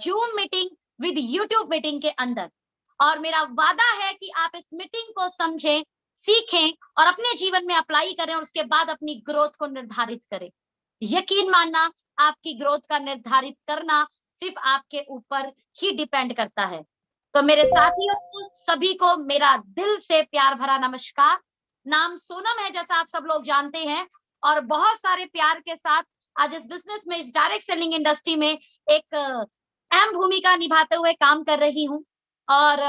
Zoom meeting with YouTube meeting के अंदर। और मेरा वादा है कि आप इस मीटिंग को समझें, सीखें और अपने जीवन में अप्लाई करें और उसके बाद अपनी ग्रोथ को निर्धारित करें। यकीन मानना, आपकी ग्रोथ का निर्धारित करना सिर्फ आपके ऊपर ही डिपेंड करता है। तो मेरे साथियों सभी को मेरा दिल से प्यार भरा नमस्कार। नाम सोनम है, जैसा आप सब लोग जानते हैं, और बहुत सारे प्यार के साथ आज इस बिजनेस में, इस डायरेक्ट सेलिंग इंडस्ट्री में एक अहम भूमिका निभाते हुए काम कर रही हूँ। और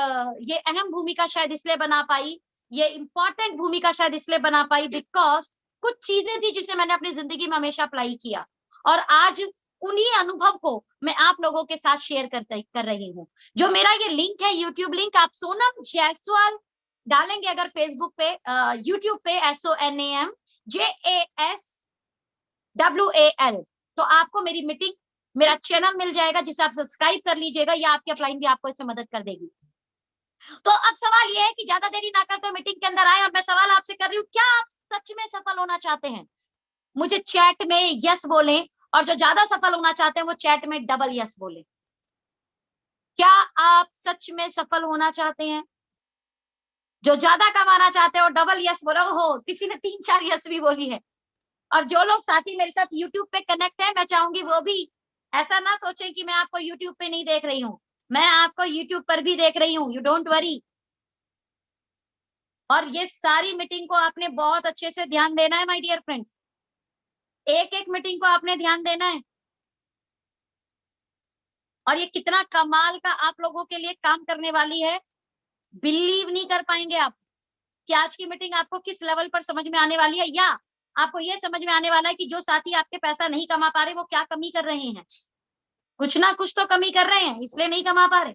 ये अहम भूमिका शायद इसलिए बना पाई, ये इंपॉर्टेंट भूमिका शायद इसलिए बना पाई बिकॉज कुछ चीजें थी जिसे मैंने अपनी जिंदगी में हमेशा अप्लाई किया, और आज उन्हीं अनुभव को मैं आप लोगों के साथ शेयर कर रही हूँ। जो मेरा ये लिंक है, यूट्यूब लिंक, आप सोनम जायसवाल डालेंगे अगर फेसबुक पे, यूट्यूब पे SONAMJASWAL, तो आपको मेरी मीटिंग, मेरा चैनल मिल जाएगा जिसे आप सब्सक्राइब कर लीजिएगा, या आपकी अपलाइन भी आपको इसमें मदद कर देगी। तो अब सवाल ये है कि ज्यादा देरी ना करते मीटिंग के अंदर आए, और मैं सवाल आपसे कर रही हूँ, क्या आप सच में सफल होना चाहते हैं? मुझे चैट में यस बोलें, और जो ज्यादा सफल होना चाहते हैं वो चैट में डबल यस बोले। क्या आप सच में सफल होना चाहते हैं? जो ज्यादा कमाना चाहते हो डबल यस बोलो। हो, किसी ने 3-4 यस भी बोली है। और जो लोग साथी मेरे साथ यूट्यूब पे कनेक्ट है, मैं चाहूंगी वो भी ऐसा ना सोचें कि मैं आपको यूट्यूब पे नहीं देख रही हूँ, मैं आपको यूट्यूब पर भी देख रही हूँ, यू डोंट वरी। और ये सारी मीटिंग को आपने बहुत अच्छे से ध्यान देना है माय डियर फ्रेंड्स, एक एक मीटिंग को आपने ध्यान देना है। और ये कितना कमाल का आप लोगों के लिए काम करने वाली है, बिलीव नहीं कर पाएंगे आप कि आज की मीटिंग आपको किस लेवल पर समझ में आने वाली है, या आपको ये समझ में आने वाला है कि जो साथी आपके पैसा नहीं कमा पा रहे वो क्या कमी कर रहे हैं। कुछ ना कुछ तो कमी कर रहे हैं, इसलिए नहीं कमा पा रहे।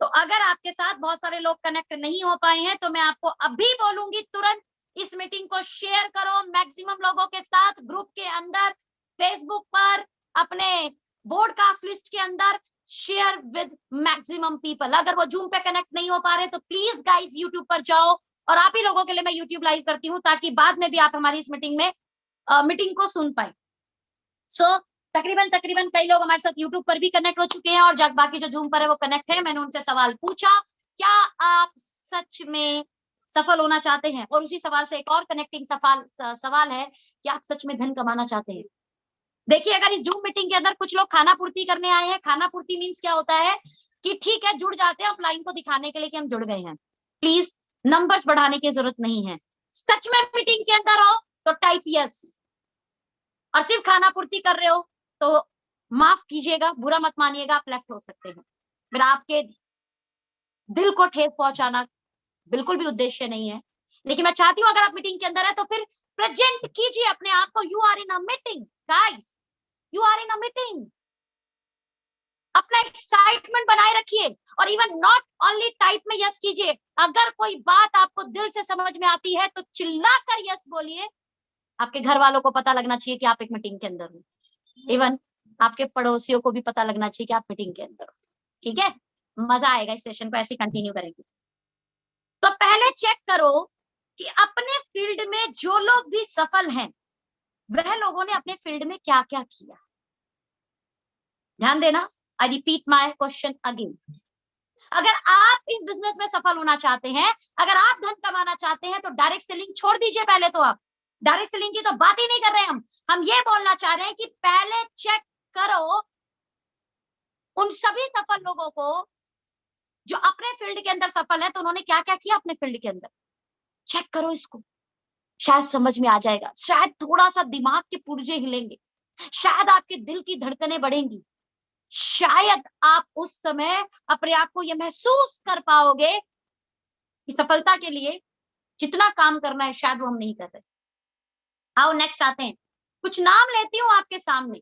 तो अगर आपके साथ बहुत सारे लोग कनेक्ट नहीं हो पाए हैं, तो मैं आपको अभी बोलूंगी तुरंत इस मीटिंग को शेयर करो मैक्सिमम लोगों के साथ, ग्रुप के अंदर, फेसबुक पर, अपने ब्रॉडकास्ट लिस्ट के अंदर शेयर विद मैक्सिमम पीपल। अगर वो जूम पे कनेक्ट नहीं हो पा रहे तो प्लीज गाइज यूट्यूब पर जाओ, और आप ही लोगों के लिए मैं यूट्यूब लाइव करती हूँ ताकि बाद में भी आप हमारी इस मीटिंग में मीटिंग को सुन पाए। सो तकरीबन कई लोग हमारे साथ यूट्यूब पर भी कनेक्ट हो चुके हैं, और जब बाकी जो जूम पर है वो कनेक्ट है। मैंने उनसे सवाल पूछा, क्या आप सच में सफल होना चाहते हैं? और उसी सवाल से एक और कनेक्टिंग सवाल है कि आप सच में धन कमाना चाहते हैं? देखिए, अगर इस जूम मीटिंग के अंदर कुछ लोग खाना पूर्ति करने आए हैं, खाना पूर्ति मीन्स क्या होता है कि ठीक है जुड़ जाते हैं अपलाइन को दिखाने के लिए कि हम जुड़ गए हैं, प्लीज नंबर्स बढ़ाने की जरूरत नहीं है। सच में मीटिंग के अंदर हो तो टाइप यस, और सिर्फ खाना पूर्ति कर रहे हो तो माफ कीजिएगा, बुरा मत मानिएगा, आप लेफ्ट हो सकते हैं। मेरा आपके दिल को ठेस पहुंचाना बिल्कुल भी उद्देश्य नहीं है, लेकिन मैं चाहती हूं अगर आप मीटिंग के अंदर है तो फिर प्रेजेंट कीजिए अपने आप को, you are in a meeting guys, you are in a meeting. अपना एक्साइटमेंट बनाए रखिए, और इवन नॉट ओनली टाइप में यस कीजिए, अगर कोई बात आपको दिल से समझ में आती है तो चिल्लाकर यस बोलिए। आपके घर वालों को पता लगना चाहिए कि आप एक मीटिंग के अंदर हो, इवन आपके पड़ोसियों को भी पता लगना चाहिए कि आप मीटिंग के अंदर हो। ठीक है, मजा आएगा, इस सेशन को ऐसे कंटिन्यू करेंगे। तो पहले चेक करो कि अपने फील्ड में जो लोग भी सफल हैं वह लोगों ने अपने फील्ड में क्या क्या किया। ध्यान देना, I repeat my question again. अगर आप इस बिजनेस में सफल होना चाहते हैं, अगर आप धन कमाना चाहते हैं, तो डायरेक्ट सेलिंग छोड़ दीजिए पहले तो। आप डायरेक्ट सेलिंग की तो बात ही नहीं कर रहे हैं हम ये बोलना चाह रहे हैं कि पहले चेक करो उन सभी सफल लोगों को जो अपने फील्ड के अंदर सफल है, तो उन्होंने क्या क्या किया अपने फील्ड के अंदर। चेक करो इसको, शायद समझ में आ जाएगा, शायद थोड़ा सा दिमाग के पुर्जे हिलेंगे, शायद आपके दिल की धड़कनें बढ़ेंगी, शायद आप उस समय अपने आप को यह महसूस कर पाओगे कि सफलता के लिए जितना काम करना है शायद वो हम नहीं कर रहे। आओ नेक्स्ट आते हैं, कुछ नाम लेती हूं आपके सामने।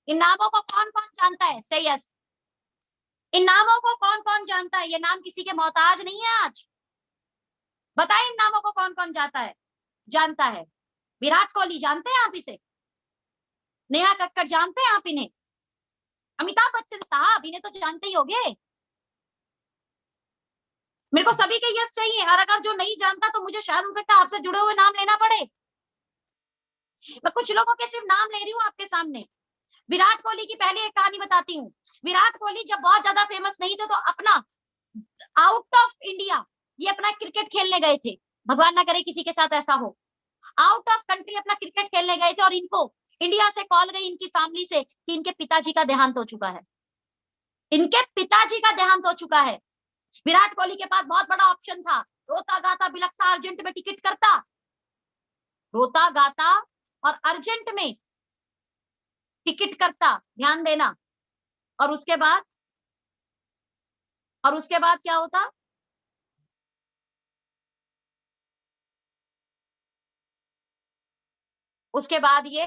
इन नामों को कौन कौन जानता है? से यस। इन नामों को कौन कौन जानता है? ये नाम किसी के मोहताज नहीं है आज। बताएं इन नामों को कौन कौन जानता है? विराट कोहली जानते हैं आप इसे? नेहा कक्कड़ जानते हैं आप इन्हें? अमिताभ बच्चन साहब, इन्हें तो जानते ही होंगे। मेरे को सभी के यस चाहिए, और अगर जो नहीं जानता तो मुझे शायद हो सकता है आपसे जुड़े हुए नाम लेना पड़े। मैं कुछ लोगों के सिर्फ नाम ले रही हूँ आपके सामने। विराट कोहली की पहले एक कहानी बताती हूँ। विराट कोहली जब बहुत ज्यादा फेमस नहीं थे तो अपना आउट ऑफ इंडिया ये अपना क्रिकेट खेलने गए थे, भगवान ना करे किसी के साथ ऐसा हो, आउट ऑफ कंट्री अपना क्रिकेट खेलने गए थे और इनको इंडिया से कॉल गई इनकी फैमिली से कि इनके पिताजी का देहांत हो चुका है, इनके पिताजी का देहांत हो चुका है। विराट कोहली के पास बहुत बड़ा ऑप्शन था, रोता गाता बिलखता अर्जेंट में टिकट करता, रोता गाता और अर्जेंट में टिकट करता, ध्यान देना, और उसके बाद, और उसके बाद क्या होता, उसके बाद ये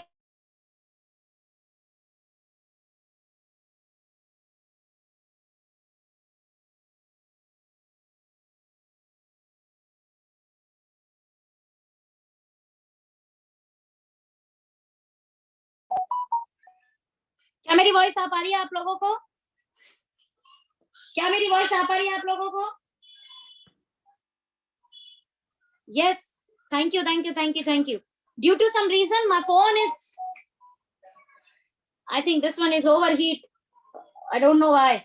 क्या मेरी वॉइस आ पा रही है आप लोगों को? क्या मेरी वॉइस आ पा रही है आप लोगों को? Yes, thank you thank you thank you thank you. Due to some reason my phone is, I think this one is overheat, I don't know why.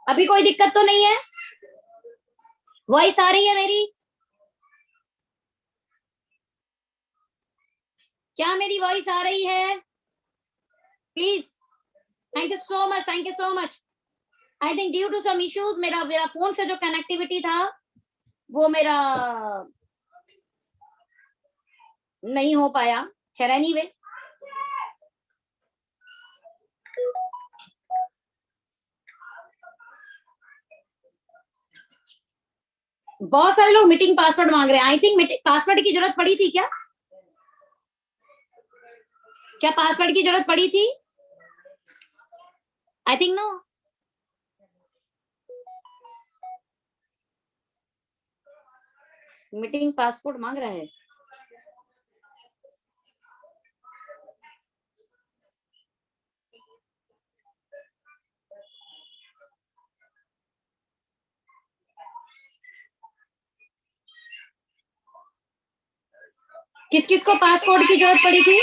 अभी कोई दिक्कत तो नहीं है? वॉइस आ रही है मेरी? क्या मेरी वॉइस आ रही है? Please, thank you so much, thank you so much. I think due to some issues मेरा मेरा फोन से जो कनेक्टिविटी था वो मेरा नहीं हो पाया। खैर एनीवे, बहुत सारे लोग मीटिंग पासवर्ड मांग रहे हैं। आई थिंक पासवर्ड की जरूरत पड़ी थी क्या? क्या पासवर्ड की जरूरत पड़ी थी? I think no. Meeting password मांग रहा है। किस किस को पासवर्ड की जरूरत पड़ी थी?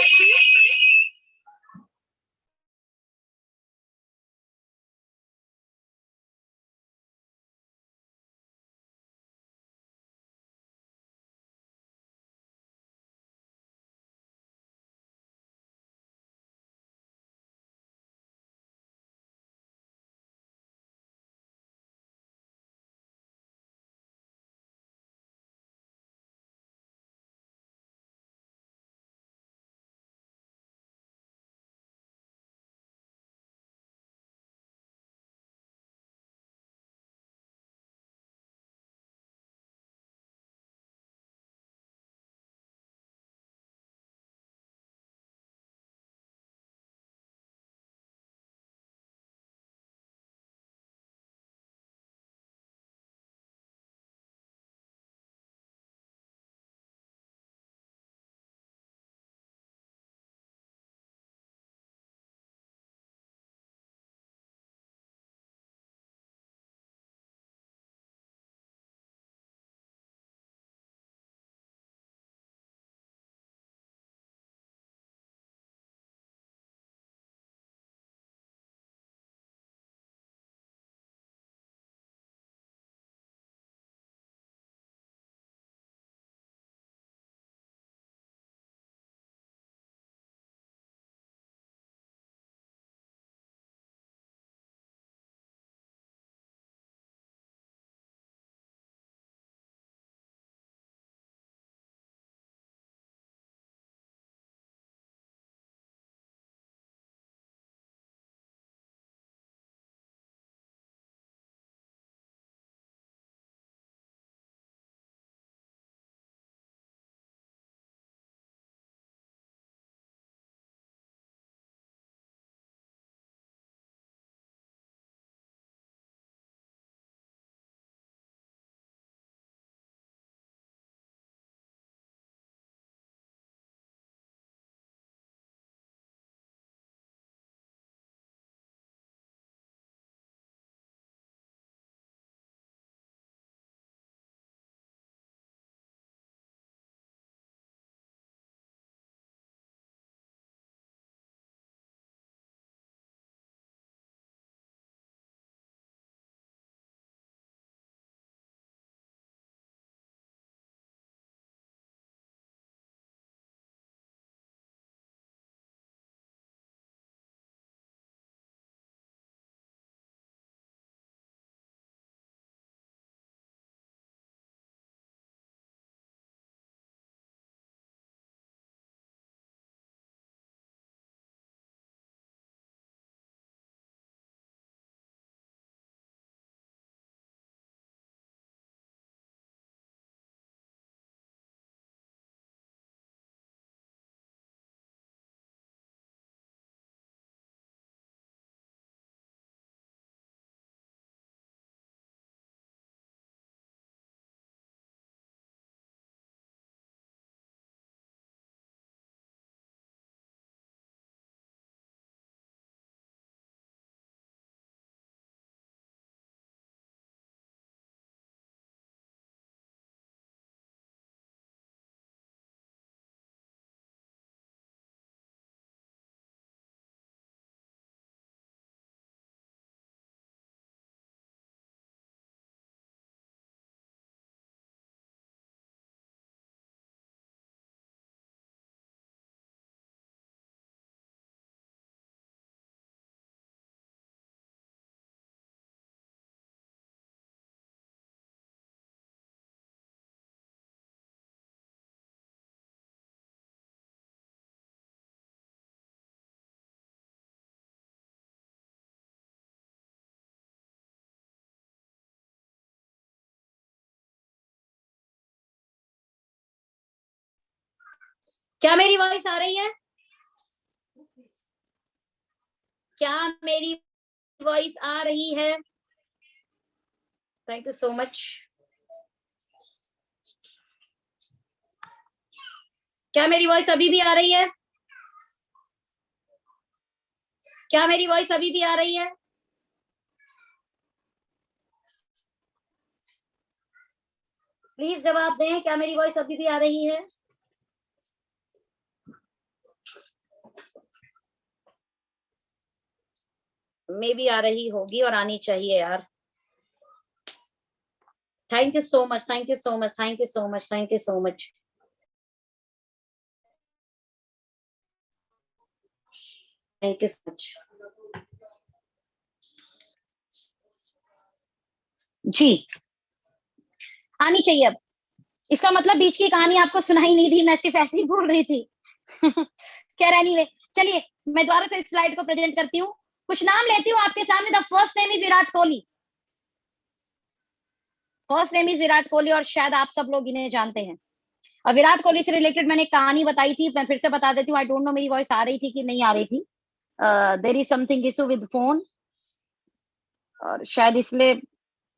क्या मेरी वॉइस आ रही है? क्या मेरी वॉइस आ रही है? Thank you so much. क्या मेरी वॉइस अभी भी आ रही है? क्या मेरी वॉइस अभी भी आ रही है? प्लीज जवाब दें, क्या मेरी वॉइस अभी भी आ रही है? मे भी आ रही होगी और आनी चाहिए यार। Thank you so much, thank you so much, thank you so much, thank you so much. Thank you so much जी। आनी चाहिए अब। इसका मतलब बीच की कहानी आपको सुनाई नहीं दी, मैं सिर्फ ऐसे ही बोल रही थी। खैर एनीवे, चलिए मैं दोबारा से स्लाइड को प्रेजेंट करती हूँ। कुछ नाम लेती हूँ आपके सामने। The first name is Virat Kohli. First name is Virat Kohli और शायद आप सब लोग इन्हें जानते हैं। और विराट कोहली से रिलेटेड मैंने एक कहानी बताई थी, मैं फिर से बता देती हूँ। आई डोंट नो मेरी वॉइस आ रही थी कि नहीं आ रही थी। There is something issue with phone और शायद इसलिए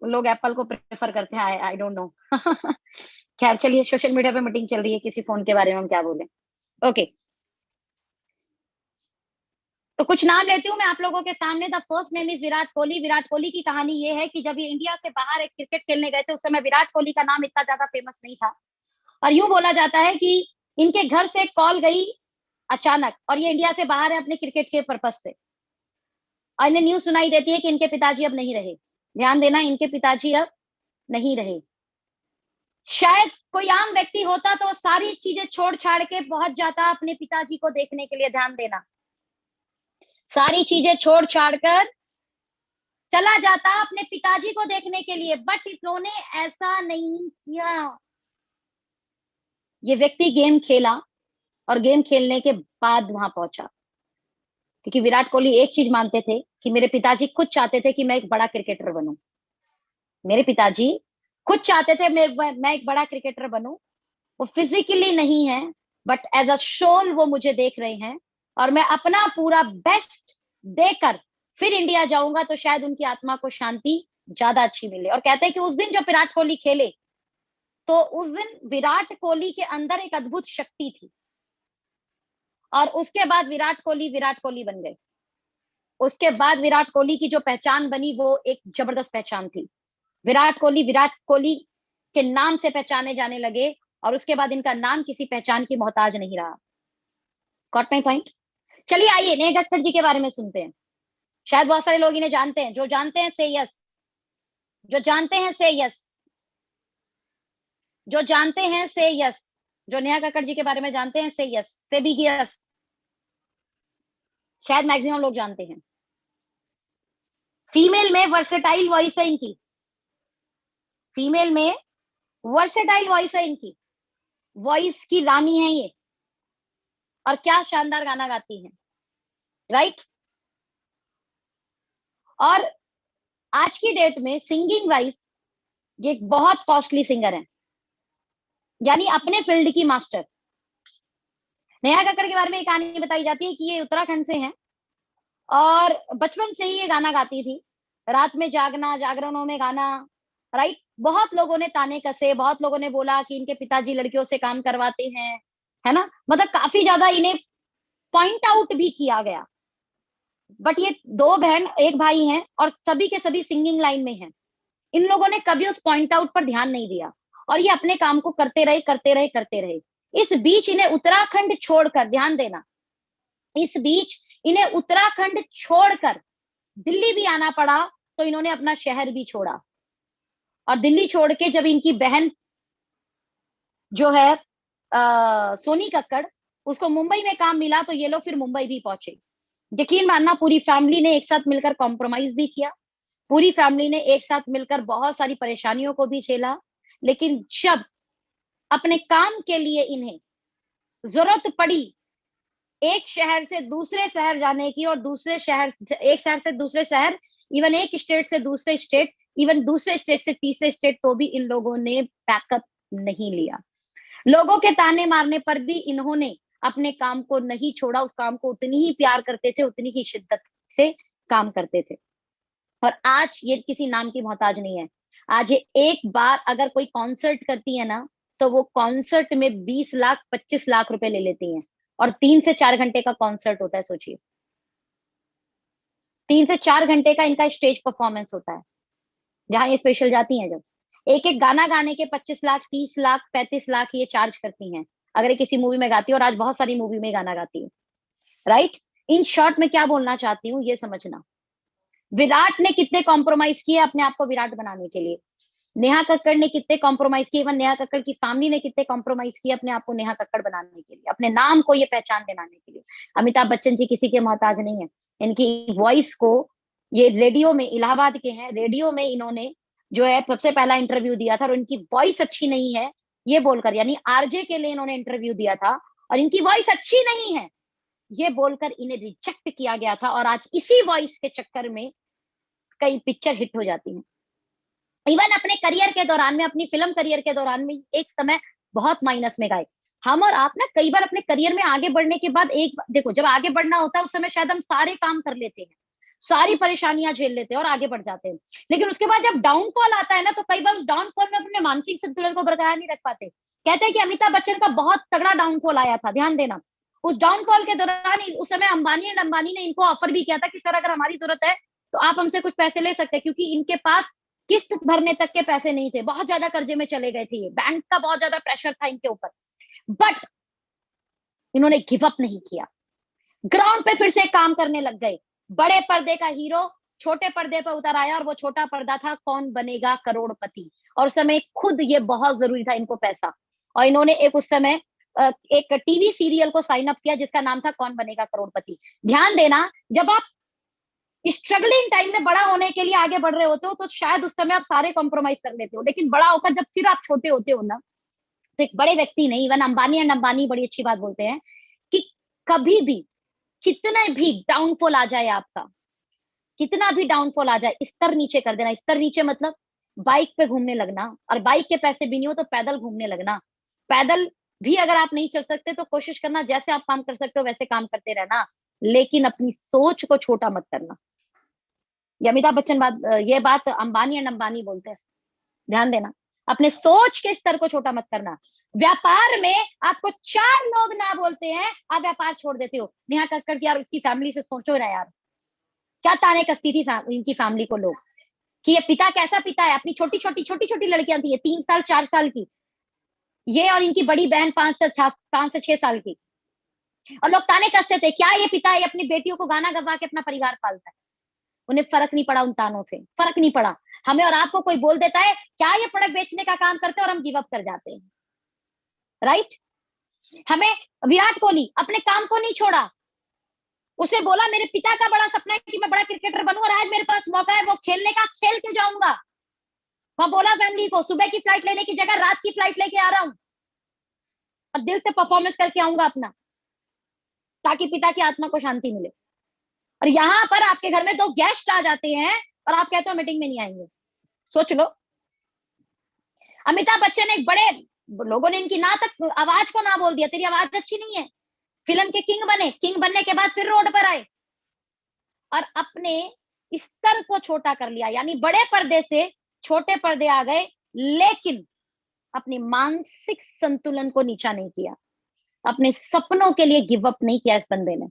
लोग एप्पल को प्रेफर करते हैं। I don't know. खैर चलिए, सोशल मीडिया पे मीटिंग चल रही है, किसी फोन के बारे में हम क्या बोले। ओके तो कुछ नाम लेती हूँ मैं आप लोगों के सामने। The first name is Virat Kohli. Virat Kohli की कहानी ये है कि जब ये इंडिया से बाहर एक क्रिकेट खेलने गए थे, उस समय विराट कोहली का नाम इतना ज्यादा फेमस नहीं था। और यूं बोला जाता है कि इनके घर से कॉल गई अचानक, और ये इंडिया से बाहर है अपने क्रिकेट के पर्पज से। और इन्हें न्यूज सुनाई देती है कि इनके पिताजी अब नहीं रहे। ध्यान देना, इनके पिताजी अब नहीं रहे। शायद कोई आम व्यक्ति होता तो सारी चीजें छोड़ छाड़ के पहुंच जाता अपने पिताजी को देखने के लिए। ध्यान देना, सारी चीजें छोड़ छाड़ कर चला जाता अपने पिताजी को देखने के लिए, बट इन्होंने ऐसा नहीं किया। ये व्यक्ति गेम खेला और गेम खेलने के बाद वहां पहुंचा, क्योंकि विराट कोहली एक चीज मानते थे कि मेरे पिताजी खुद चाहते थे कि मैं एक बड़ा क्रिकेटर बनूं। मेरे पिताजी खुद चाहते थे मैं एक बड़ा क्रिकेटर बनूं। वो फिजिकली नहीं है, बट एज अ सोल वो मुझे देख रहे हैं, और मैं अपना पूरा बेस्ट देकर फिर इंडिया जाऊंगा तो शायद उनकी आत्मा को शांति ज्यादा अच्छी मिले। और कहते हैं कि उस दिन जब विराट कोहली खेले, तो उस दिन विराट कोहली के अंदर एक अद्भुत शक्ति थी, और उसके बाद विराट कोहली बन गए। उसके बाद विराट कोहली की जो पहचान बनी वो एक जबरदस्त पहचान थी। विराट कोहली के नाम से पहचाने जाने लगे, और उसके बाद इनका नाम किसी पहचान की मोहताज नहीं रहा। Got my point? चलिए आइए नेहा कक्कड़ जी के बारे में सुनते हैं। शायद बहुत सारे लोग इन्हें जानते हैं। जो जानते हैं से यस, जो जानते हैं से यस, जो जानते हैं से यस, जो नेहा कक्कड़ जी के बारे में जानते हैं से यस, से भी यस। शायद मैक्सिमम लोग जानते हैं। फीमेल में वर्सेटाइल वॉइस है इनकी। फीमेल में वर्सेटाइल वॉइस है इनकी। वॉइस की रानी है ये, और क्या शानदार गाना गाती हैं, राइट? और आज की डेट में सिंगिंग वाइज ये एक बहुत कॉस्टली सिंगर है, यानी अपने फील्ड की मास्टर। नेहा कक्कड़ के बारे में एक कहानी बताई जाती है कि ये उत्तराखंड से हैं, और बचपन से ही ये गाना गाती थी। रात में जागना, जागरणों में गाना, राइट? बहुत लोगों ने ताने कसे, बहुत लोगों ने बोला कि इनके पिताजी लड़कियों से काम करवाते हैं, है ना? मतलब काफी ज्यादा इन्हें पॉइंट आउट भी किया गया। बट ये दो बहन एक भाई हैं, और सभी के सभी सिंगिंग लाइन में हैं। इन लोगों ने कभी उस पॉइंट आउट पर ध्यान नहीं दिया, और ये अपने काम को करते रहे, करते रहे, करते रहे। इस बीच इन्हें उत्तराखंड छोड़कर, ध्यान देना, इस बीच इन्हें उत्तराखंड छोड़कर दिल्ली भी आना पड़ा। तो इन्होंने अपना शहर भी छोड़ा, और दिल्ली छोड़ के जब इनकी बहन जो है सोनी कक्कड़, उसको मुंबई में काम मिला, तो ये लोग फिर मुंबई भी पहुंचे। यकीन मानना, पूरी फैमिली ने एक साथ मिलकर कॉम्प्रोमाइज भी किया। पूरी फैमिली ने एक साथ मिलकर बहुत सारी परेशानियों को भी झेला। लेकिन जब अपने काम के लिए इन्हें जरूरत पड़ी एक शहर से दूसरे शहर जाने की, और दूसरे शहर, एक शहर से दूसरे शहर, इवन एक स्टेट से दूसरे स्टेट, इवन दूसरे स्टेट से तीसरे स्टेट, तो भी इन लोगों ने बैकअप नहीं लिया। लोगों के ताने मारने पर भी इन्होंने अपने काम को नहीं छोड़ा, उस काम को उतनी ही प्यार करते थे, उतनी ही शिद्दत से काम करते थे। और आज ये किसी नाम की मोहताज नहीं है। आज ये एक बार अगर कोई कॉन्सर्ट करती है ना, तो वो कॉन्सर्ट में 20 लाख 25 लाख रुपए ले लेती हैं, और 3 से 4 घंटे का कॉन्सर्ट होता है। सोचिए, 3 से 4 घंटे का इनका स्टेज परफॉर्मेंस होता है, जहां ये स्पेशल जाती हैं। जब एक एक गाना गाने के 25 लाख 30 लाख 35 लाख ये चार्ज करती हैं, अगर ये किसी मूवी में गाती है, और आज बहुत सारी मूवी में गाना गाती है, राइट। इन शॉर्ट में क्या बोलना चाहती हूँ ये समझना, विराट ने कितने कॉम्प्रोमाइज किए अपने आप को विराट बनाने के लिए, नेहा कक्कड़ ने कितने कॉम्प्रोमाइज किए, इवन नेहा कक्कड़ की फैमिली ने कितने कॉम्प्रोमाइज किए अपने आप को नेहा कक्कड़ बनाने के लिए, अपने नाम को ये पहचान दिलाने के लिए। अमिताभ बच्चन जी किसी के मोहताज नहीं है। इनकी वॉइस को, ये रेडियो में, इलाहाबाद के हैं, रेडियो में इन्होंने जो है सबसे पहला इंटरव्यू दिया था, और इनकी वॉइस अच्छी नहीं है ये बोलकर, यानी आरजे के लिए इन्होंने इंटरव्यू दिया था, और इनकी वॉइस अच्छी नहीं है ये बोलकर इन्हें रिजेक्ट किया गया था। और आज इसी वॉइस के चक्कर में कई पिक्चर हिट हो जाती हैं। इवन अपने करियर के दौरान में, अपनी फिल्म करियर के दौरान में एक समय बहुत माइनस में गए हम और आप ना। कई बार अपने करियर में आगे बढ़ने के बाद, एक देखो, जब आगे बढ़ना होता है उस समय शायद हम सारे काम कर लेते हैं, सारी परेशानियां झेल लेते हैं और आगे बढ़ जाते हैं, लेकिन उसके बाद जब डाउनफॉल आता है ना, तो कई बार उस डाउनफॉल में अपने मानसिक संतुलन को बरकरार नहीं रख पाते। कहते हैं कि अमिताभ बच्चन का बहुत तगड़ा डाउनफॉल आया था, ध्यान देना। उस डाउनफॉल के दौरान उस समय अंबानी ने इनको ऑफर भी किया था कि सर अगर हमारी जरूरत है तो आप हमसे कुछ पैसे ले सकते हैं, क्योंकि इनके पास किस्त भरने तक के पैसे नहीं थे, बहुत ज्यादा कर्जे में चले गए थे, ये बैंक का बहुत ज्यादा प्रेशर था इनके ऊपर। बट इन्होंने गिव अप नहीं किया, ग्राउंड पे फिर से काम करने लग गए। बड़े पर्दे का हीरो छोटे पर्दे पर उतर आया, और वो छोटा पर्दा था कौन बनेगा करोड़पति। और उस समय खुद ये बहुत जरूरी था इनको पैसा, और इन्होंने एक उस समय एक टीवी सीरियल को साइन अप किया जिसका नाम था कौन बनेगा करोड़पति। ध्यान देना, जब आप स्ट्रगलिंग टाइम में बड़ा होने के लिए आगे बढ़ रहे होते हो तो शायद उस समय आप सारे कॉम्प्रोमाइज कर लेते हो, लेकिन बड़ा होकर जब फिर आप छोटे होते हो ना, तो एक बड़े व्यक्ति नहीं, इवन अंबानी एंड अंबानी बड़ी अच्छी बात बोलते हैं कि कभी भी कितना भी डाउनफॉल आ जाए आपका, कितना भी डाउनफॉल आ जाए, स्तर नीचे कर देना। स्तर नीचे मतलब बाइक पे घूमने लगना, और बाइक के पैसे भी नहीं हो तो पैदल घूमने लगना। पैदल भी अगर आप नहीं चल सकते तो कोशिश करना जैसे आप काम कर सकते हो वैसे काम करते रहना, लेकिन अपनी सोच को छोटा मत करना। ये अमिताभ बच्चन ये बात अंबानी एंड अंबानी बोलते हैं, ध्यान देना। अपने सोच के स्तर को छोटा मत करना। व्यापार में आपको 4 लोग ना बोलते हैं, आप व्यापार छोड़ देते हो। नेहा कक्कड़ की यार उसकी फैमिली से सोचो ना यार, क्या ताने कसती थी इनकी फैमिली को लोग, कि ये पिता कैसा पिता है। अपनी छोटी छोटी लड़कियां थी, 3 साल 4 साल की ये, और इनकी बड़ी बहन 5 से 6 साल की, और लोग ताने कसते थे क्या ये पिता है, अपनी बेटियों को गाना गवा के अपना परिवार पालता है। उन्हें फर्क नहीं पड़ा, उन तानों से फर्क नहीं पड़ा। हमें और आपको कोई बोल देता है क्या ये प्रोडक्ट बेचने का काम करते हैं, और हम गिव अप कर जाते हैं, राइट। हमें विराट कोहली अपने काम को नहीं छोड़ा, उसे बोला मेरे पिता का बड़ा सपना है कि मैं बड़ा क्रिकेटर बनूं, और आज मेरे पास मौका है वो खेलने का, खेल के जाऊंगा। वहां बोला फैमिली को सुबह की फ्लाइट लेने की जगह रात की फ्लाइट लेके आ रहा हूं, और दिल से परफॉर्मेंस करके आऊंगा अपना, ताकि पिता की आत्मा को शांति मिले। और यहाँ पर आपके घर में 2 गेस्ट आ जाते हैं और आप कहते हो मीटिंग में नहीं आएंगे। सोच लो, अमिताभ बच्चन एक बड़े लोगों ने इनकी ना तक आवाज को ना बोल दिया, तेरी आवाज अच्छी नहीं है। फिल्म के किंग बने, किंग बनने के बाद फिर रोड पर आए और अपने स्तर को छोटा कर लिया, यानी बड़े पर्दे से छोटे पर्दे आ गए, लेकिन अपने मानसिक संतुलन को नीचा नहीं किया, अपने सपनों के लिए गिव अप नहीं किया इस बंदे ने।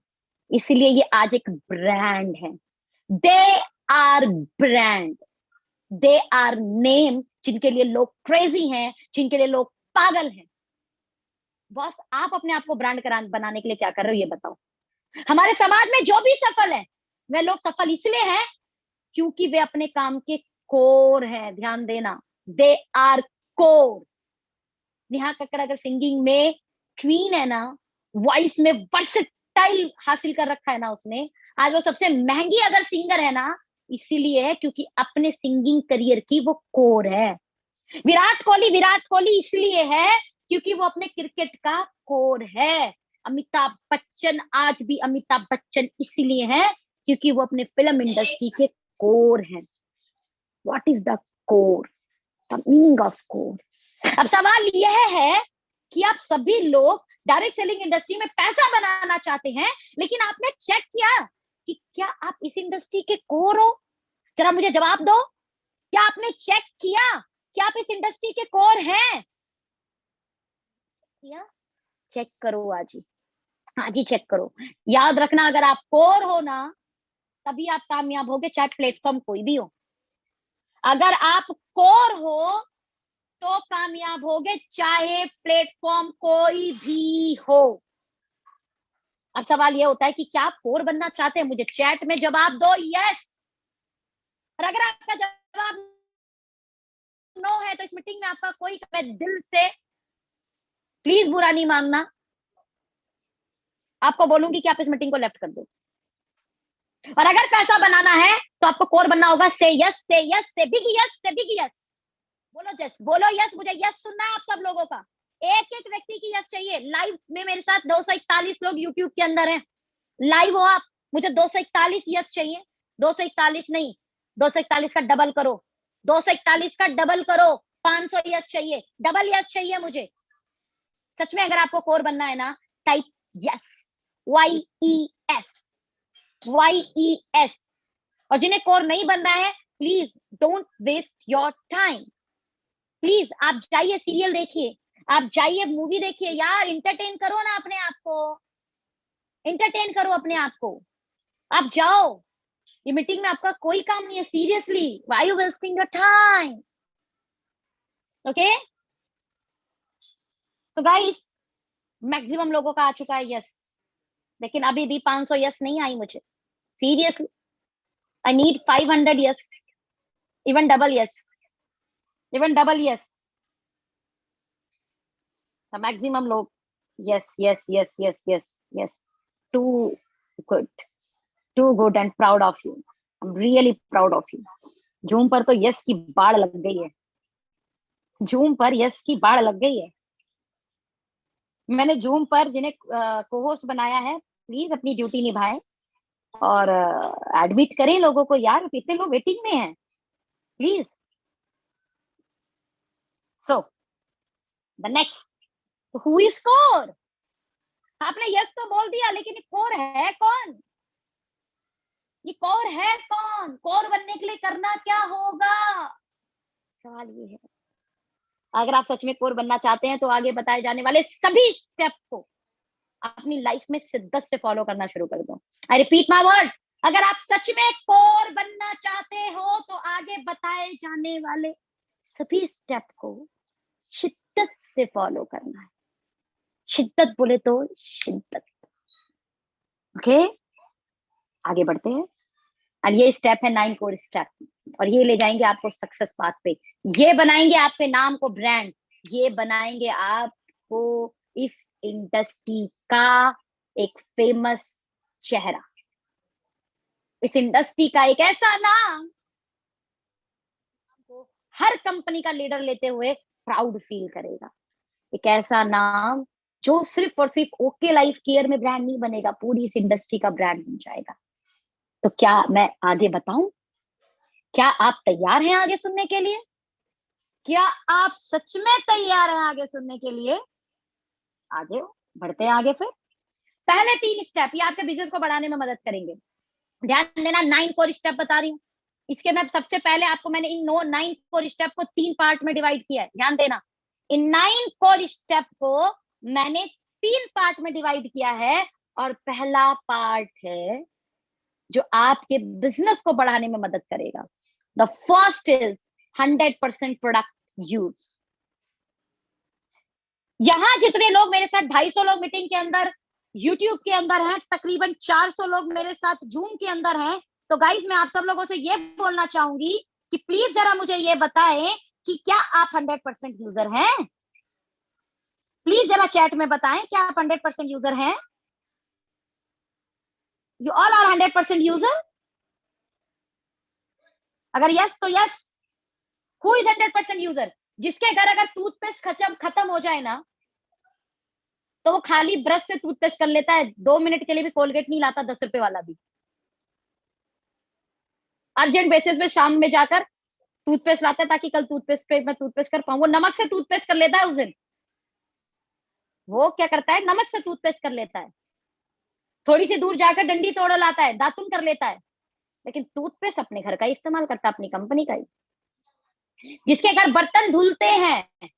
इसीलिए ये आज एक ब्रांड है। They are brand, they are name, जिनके लिए लोग क्रेजी हैं, जिनके लिए लोग पागल हैं। बॉस, आप अपने आप को ब्रांड बनाने के लिए क्या कर रहे हो ये बताओ। हमारे समाज में जो भी सफल है, वे लोग सफल इसलिए हैं क्योंकि वे अपने काम के कोर है। ध्यान देना, they are core. Neha Kakkar अगर सिंगिंग में क्वीन है ना, वॉइस में वर्सेटाइल हासिल कर रखा है ना उसने, आज वो सबसे महंगी अगर सिंगर है ना, इसीलिए है क्योंकि अपने सिंगिंग करियर की वो कोर है। विराट कोहली इसलिए है क्योंकि वो अपने क्रिकेट का कोर है। अमिताभ बच्चन आज भी अमिताभ बच्चन इसलिए है क्योंकि वो अपने फिल्म इंडस्ट्री के कोर है। What is the core, the meaning of core. अब सवाल यह है कि आप सभी लोग डायरेक्ट सेलिंग इंडस्ट्री में पैसा बनाना चाहते हैं, लेकिन आपने चेक किया कि क्या आप इस इंडस्ट्री के कोर हो? जरा मुझे जवाब दो, क्या आपने चेक किया कि आप इस इंडस्ट्री के कोर हैं? किया? चेक करो आज ही, आज ही चेक करो। याद रखना, अगर आप कोर हो ना, तभी आप कामयाब होगे, चाहे प्लेटफॉर्म कोई भी हो। अगर आप कोर हो तो कामयाब होगे, चाहे प्लेटफॉर्म कोई भी हो। अब सवाल ये होता है कि क्या आप कोर बनना चाहते हैं? मुझे चैट में जवाब दो यस। और अगर आपका जवाब नो है तो इस मीटिंग में आपका कोई दिल से प्लीज बुरा नहीं मानना, आपको बोलूंगी कि आप इस मीटिंग को लेफ्ट कर दो। और अगर पैसा बनाना है तो आपको कोर बनना होगा। से यस, से यस, से बिग यस, से बिग यस। बोलो जस, बोलो यस। मुझे यस सुनना है आप सब लोगों का। एक एक व्यक्ति की यस चाहिए। लाइव में मेरे साथ 241 लोग यूट्यूब के अंदर हैं, लाइव हो आप। मुझे 241 यस चाहिए। 241 नहीं, 241 का डबल करो, 241 का डबल करो। 500 यस चाहिए, डबल यस चाहिए मुझे। सच में अगर आपको कोर बनना है ना, टाइप यस, YES, YES। और जिन्हें कोर नहीं बनना है, please don't waste your time. Please आप जाइए सीरियल देखिए, आप जाइए मूवी देखिए यार, इंटरटेन करो ना अपने आप को, इंटरटेन करो अपने आप को। आप जाओ, ये मीटिंग में आपका कोई काम नहीं है। Seriously, why you wasting your time? Okay, तो गाइस मैक्सिमम लोगों का आ चुका है यस, लेकिन अभी भी 500 यस नहीं आई मुझे। Seriously, I need 500 yes, even double yes, even double yes. Maximum लोग yes yes yes yes yes yes. Too good, too good and proud of you. I am really proud of you. Zoom पर तो yes की बाढ़ लग गई है, zoom पर yes की बाढ़ लग गई है। मैंने जूम पर जिन्हें को-होस्ट बनाया है, प्लीज अपनी ड्यूटी निभाएं और एडमिट करें लोगों को यार, कितने लोग वेटिंग में हैं, please. So the next, who is core? आपने यस तो बोल दिया, लेकिन कोर है कौन? ये कोर है कौन? कोर बनने के लिए करना क्या होगा? सवाल ये है। अगर आप सच में कोर बनना चाहते हैं तो आगे बताए जाने वाले सभी स्टेप को अपनी लाइफ में शिद्दत से फॉलो करना शुरू कर दो। आई रिपीट माय वर्ड, अगर आप सच में कोर बनना चाहते हो तो आगे बताए जाने वाले सभी स्टेप को शिद्दत से फॉलो करना है। शिद्दत बोले तो शिद्दत। ओके, आगे बढ़ते हैं। और ये स्टेप है 9 कोर स्टेप, और ये ले जाएंगे आपको सक्सेस पाथ पे। ये बनाएंगे आपके नाम को ब्रांड, ये बनाएंगे आपको इस इंडस्ट्री का एक फेमस चेहरा, इस इंडस्ट्री का एक ऐसा नाम को हर कंपनी का लीडर लेते हुए प्राउड फील करेगा। एक ऐसा नाम जो सिर्फ और सिर्फ ओके लाइफ केयर में ब्रांड नहीं बनेगा, पूरी इस इंडस्ट्री का ब्रांड बन जाएगा। तो क्या मैं आगे बताऊं? क्या आप तैयार हैं आगे सुनने के लिए? क्या आप सच में तैयार हैं आगे सुनने के लिए? आगे बढ़ते हैं आगे। फिर पहले 3 स्टेप ये आपके बिजनेस को बढ़ाने में मदद करेंगे। ध्यान देना, 9 कोर स्टेप बता रही हूँ। इसके मैं सबसे पहले आपको मैंने इन 9 कोर स्टेप को 3 पार्ट में डिवाइड किया है। ध्यान देना, इन 9 कोर स्टेप को मैंने 3 पार्ट में डिवाइड किया है। और पहला पार्ट है जो आपके बिजनेस को बढ़ाने में मदद करेगा। The first is 100% product use. यहां जितने लोग मेरे साथ 250 लोग मीटिंग के अंदर यूट्यूब के अंदर हैं, तकरीबन 400 लोग मेरे साथ जूम के अंदर हैं। तो गाइज मैं आप सब लोगों से ये बोलना चाहूंगी कि प्लीज जरा मुझे ये बताएं कि क्या आप 100% यूजर हैं? प्लीज जरा चैट में बताएं, क्या आप 100% यूजर हैं? You all are 100% user? अगर यस तो यस। Who is 100% user? जिसके घर अगर टूथपेस्ट खत्म हो जाए ना, तो वो खाली ब्रश से टूथपेस्ट कर लेता है, 2 मिनट के लिए भी कोलगेट नहीं लाता, 10 रुपए वाला भी। अर्जेंट बेसिस पे शाम में जाकर टूथपेस्ट लाता है ताकि कल टूथपेस्ट पे मैं टूथपेस्ट कर पाऊं। वो नमक से टूथपेस्ट कर लेता है उस दिन। वो क्या करता है, नमक से टूथपेस्ट कर लेता है, थोड़ी सी दूर जाकर डंडी तोड़ लाता है, दातुन कर लेता है, लेकिन टूथपेस्ट अपने घर का इस्तेमाल करता है, अपनी कंपनी का ही। जिसके घर बर्तन धुलते हैं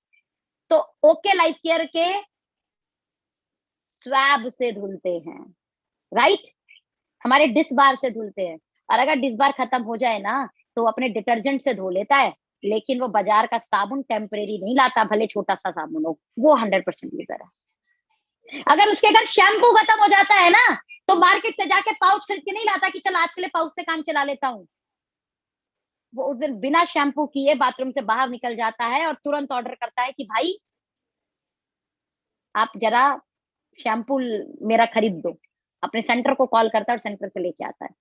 तो ओके लाइफ केयर के स्वैब से धुलते हैं, राइट, हमारे डिश बार से धुलते हैं। और अगर डिश बार खत्म हो जाए ना तो वो अपने डिटर्जेंट से धो लेता है, लेकिन वो बाजार का साबुन टेम्परेरी नहीं लाता, भले छोटा सा साबुन हो, वो 100% यूजर है। अगर उसके घर शैम्पू खत्म हो जाता है ना तो मार्केट से जाके पाउच खरीद के नहीं लाता कि चल आज के लिए पाउच से काम चला लेता हूँ, वो उस दिन बिना शैम्पू किए बाथरूम से बाहर निकल जाता है और तुरंत ऑर्डर करता है कि भाई आप जरा शैम्पू मेरा खरीद दो, अपने सेंटर को कॉल करता है और सेंटर से लेके आता है।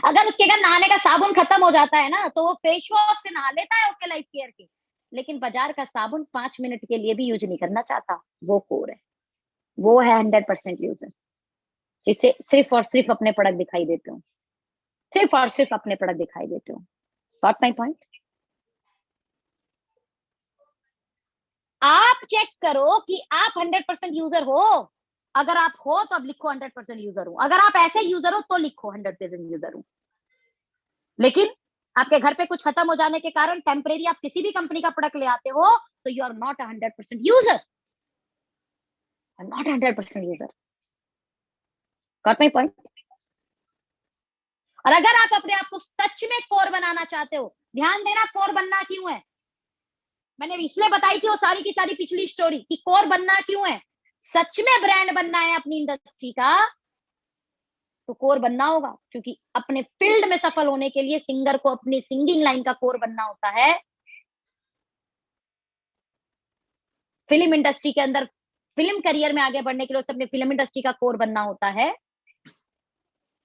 अगर उसके घर नहाने का साबुन खत्म हो जाता है ना तो वो फेस वॉश से नहा लेता है ओके लाइफ केयर के, लेकिन बाजार का साबुन 5 मिनट के लिए भी यूज नहीं करना चाहता, वो कोर है, वो है 100% यूजर, जिससे सिर्फ और सिर्फ अपने प्रोडक्ट दिखाई देते हो, सिर्फ और सिर्फ अपने प्रोडक्ट दिखाई देते हो। Got my point? आप चेक करो कि आप 100% यूजर हो, अगर आप हो तो अब लिखो 100% यूजर हूं, अगर आप ऐसे यूजर हो तो लिखो 100% यूजर हूं। लेकिन आपके घर पे कुछ खत्म हो जाने के कारण टेम्परेरी आप किसी भी कंपनी का प्रोडक्ट ले आते हो तो you are not 100% user, not 100% user. Got my point? और अगर आप अपने आप को सच में कोर बनाना चाहते हो, ध्यान देना कोर बनना क्यों है, मैंने इसलिए बताई थी वो सारी की सारी पिछली स्टोरी कि कोर बनना क्यों है। सच में ब्रांड बनना है अपनी इंडस्ट्री का तो कोर बनना होगा, क्योंकि अपने फील्ड में सफल होने के लिए सिंगर को अपनी सिंगिंग लाइन का कोर बनना होता है। फिल्म इंडस्ट्री के अंदर फिल्म करियर में आगे बढ़ने के लिए उसे अपने फिल्म इंडस्ट्री का कोर बनना होता है।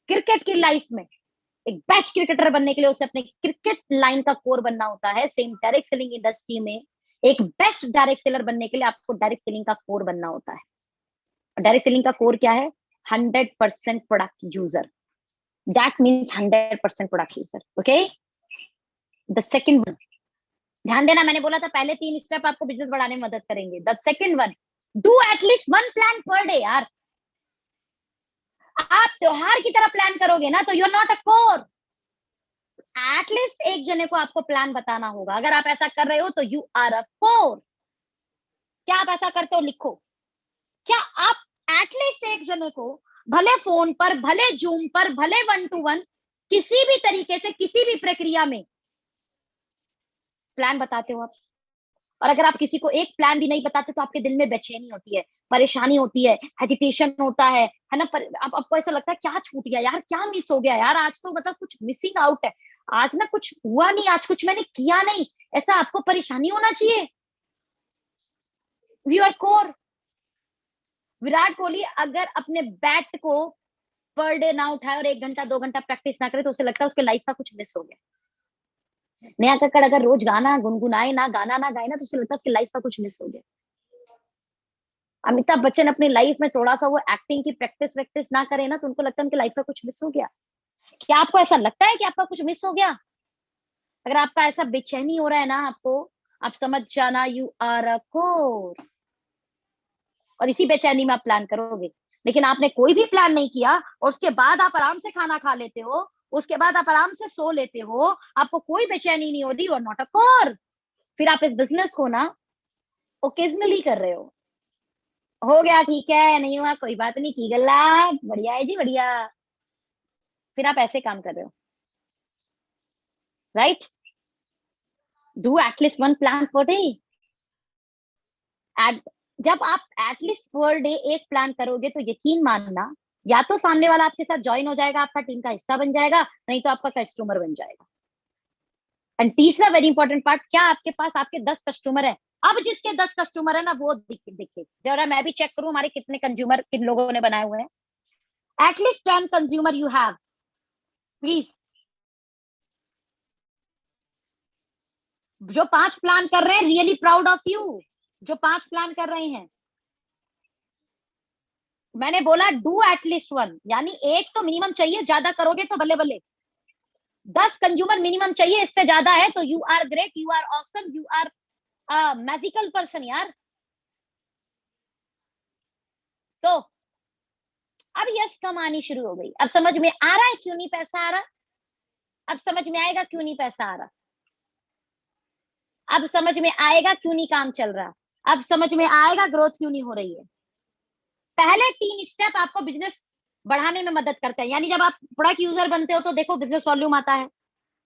क्रिकेट की लाइफ में एक बेस्ट क्रिकेटर बनने के लिए उसे अपने क्रिकेट लाइन का कोर बनना होता है। सेम डायरेक्ट सेलिंग इंडस्ट्री में एक बेस्ट डायरेक्ट सेलर बनने के लिए आपको डायरेक्ट सेलिंग का कोर बनना होता है। डायरेक्ट सेलिंग का कोर क्या है? 100% product user, that means 100% product user. Okay, the second one, ध्यान देना, मैंने बोला था पहले 3 स्टेप आपको बिजनेस बढ़ाने में मदद करेंगे। The second one, do at least 1 plan per day. यार आप त्योहार की तरह प्लान करोगे ना तो you are not a core. At least एक जने को आपको प्लान बताना होगा, अगर आप ऐसा कर रहे हो तो यू आर अ कोर। क्या आप ऐसा करते हो? लिखो, क्या आप एटलीस्ट एक जने को भले फोन पर, भले जूम पर, भले 1 to 1 किसी भी तरीके से किसी भी प्रक्रिया में प्लान बताते हो आप? और अगर आप किसी को एक प्लान भी नहीं बताते तो आपके दिल में बेचैनी होती है, परेशानी होती है, हेजिटेशन होता है ना? आपको ऐसा लगता है क्या छूट गया यार, क्या मिस हो गया यार, आज तो मतलब कुछ मिसिंग आउट है, आज ना कुछ हुआ नहीं, आज कुछ मैंने किया नहीं, ऐसा आपको परेशानी होना चाहिए। You are core. Virat Kohli अगर अपने बैट को पर डे ना उठाए और 1 घंटा 2 घंटा प्रैक्टिस ना करे तो उसे लगता है उसके लाइफ का कुछ मिस हो गया। नेहा कक्कड़ अगर रोज गाना गुनगुनाए ना, गाना ना गाए ना, तो उसे लगता है उसकी लाइफ का कुछ मिस हो गया। अमिताभ बच्चन अपनी लाइफ में थोड़ा सा वो एक्टिंग की प्रैक्टिस वैक्टिस ना करे ना तो उनको लगता है उनकी लाइफ का कुछ मिस हो गया। क्या आपको ऐसा लगता है कि आपका कुछ मिस हो गया? अगर आपका ऐसा बेचैनी हो रहा है ना आपको, आप समझ जाना यू आर अ कोर। और इसी बेचैनी में आप प्लान करोगे। लेकिन आपने कोई भी प्लान नहीं किया और उसके बाद आप आराम से खाना खा लेते हो, उसके बाद आप आराम से सो लेते हो, आपको कोई बेचैनी नहीं हो रही, और नॉट अ कोर। फिर आप इस बिजनेस को ना ओकेजनली कर रहे हो गया ठीक है, नहीं हुआ कोई बात नहीं, की गल्ला, बढ़िया है जी बढ़िया, फिर आप ऐसे काम कर रहे हो, right? Do at least 1 plan per day. जब आप एटलीस्ट पर डे एक प्लान करोगे तो यकीन मानना, या तो सामने वाला आपके साथ ज्वाइन हो जाएगा, आपका टीम का हिस्सा बन जाएगा, नहीं तो आपका कस्टमर बन जाएगा। एंड तीसरा वेरी इंपॉर्टेंट पार्ट, क्या आपके पास आपके 10 कस्टमर है? अब जिसके 10 कस्टमर है ना वो दिखे दिखे जरा मैं भी चेक करूं हमारे कितने कंज्यूमर किन लोगों ने बनाए हुए हैं। At least 10 consumer you have, please. जो 5 प्लान कर रहे हैं, रियली प्राउड ऑफ यू। जो 5 प्लान कर रहे हैं, मैंने बोला डू एटलीस्ट 1, यानी एक तो मिनिमम चाहिए, ज्यादा करोगे तो बल्ले बल्ले। 10 कंज्यूमर मिनिमम चाहिए, इससे ज्यादा है तो you are great, you are awesome, you are magical person यार। तो अब यस कम आनी शुरू हो गई। अब समझ में आ रहा है क्यों नहीं पैसा आ रहा? अब समझ में आएगा क्यों नहीं पैसा आ रहा? अब समझ में आएगा क्यों नहीं काम चल रहा? अब समझ में आएगा ग्रोथ क्यों नहीं हो रही है? पहले 3 स्टेप आपको बिजनेस बढ़ाने में मदद करते हैं। यानी जब आप प्रोडक्ट यूजर बनते हो तो देखो बिजनेस वॉल्यूम आता है,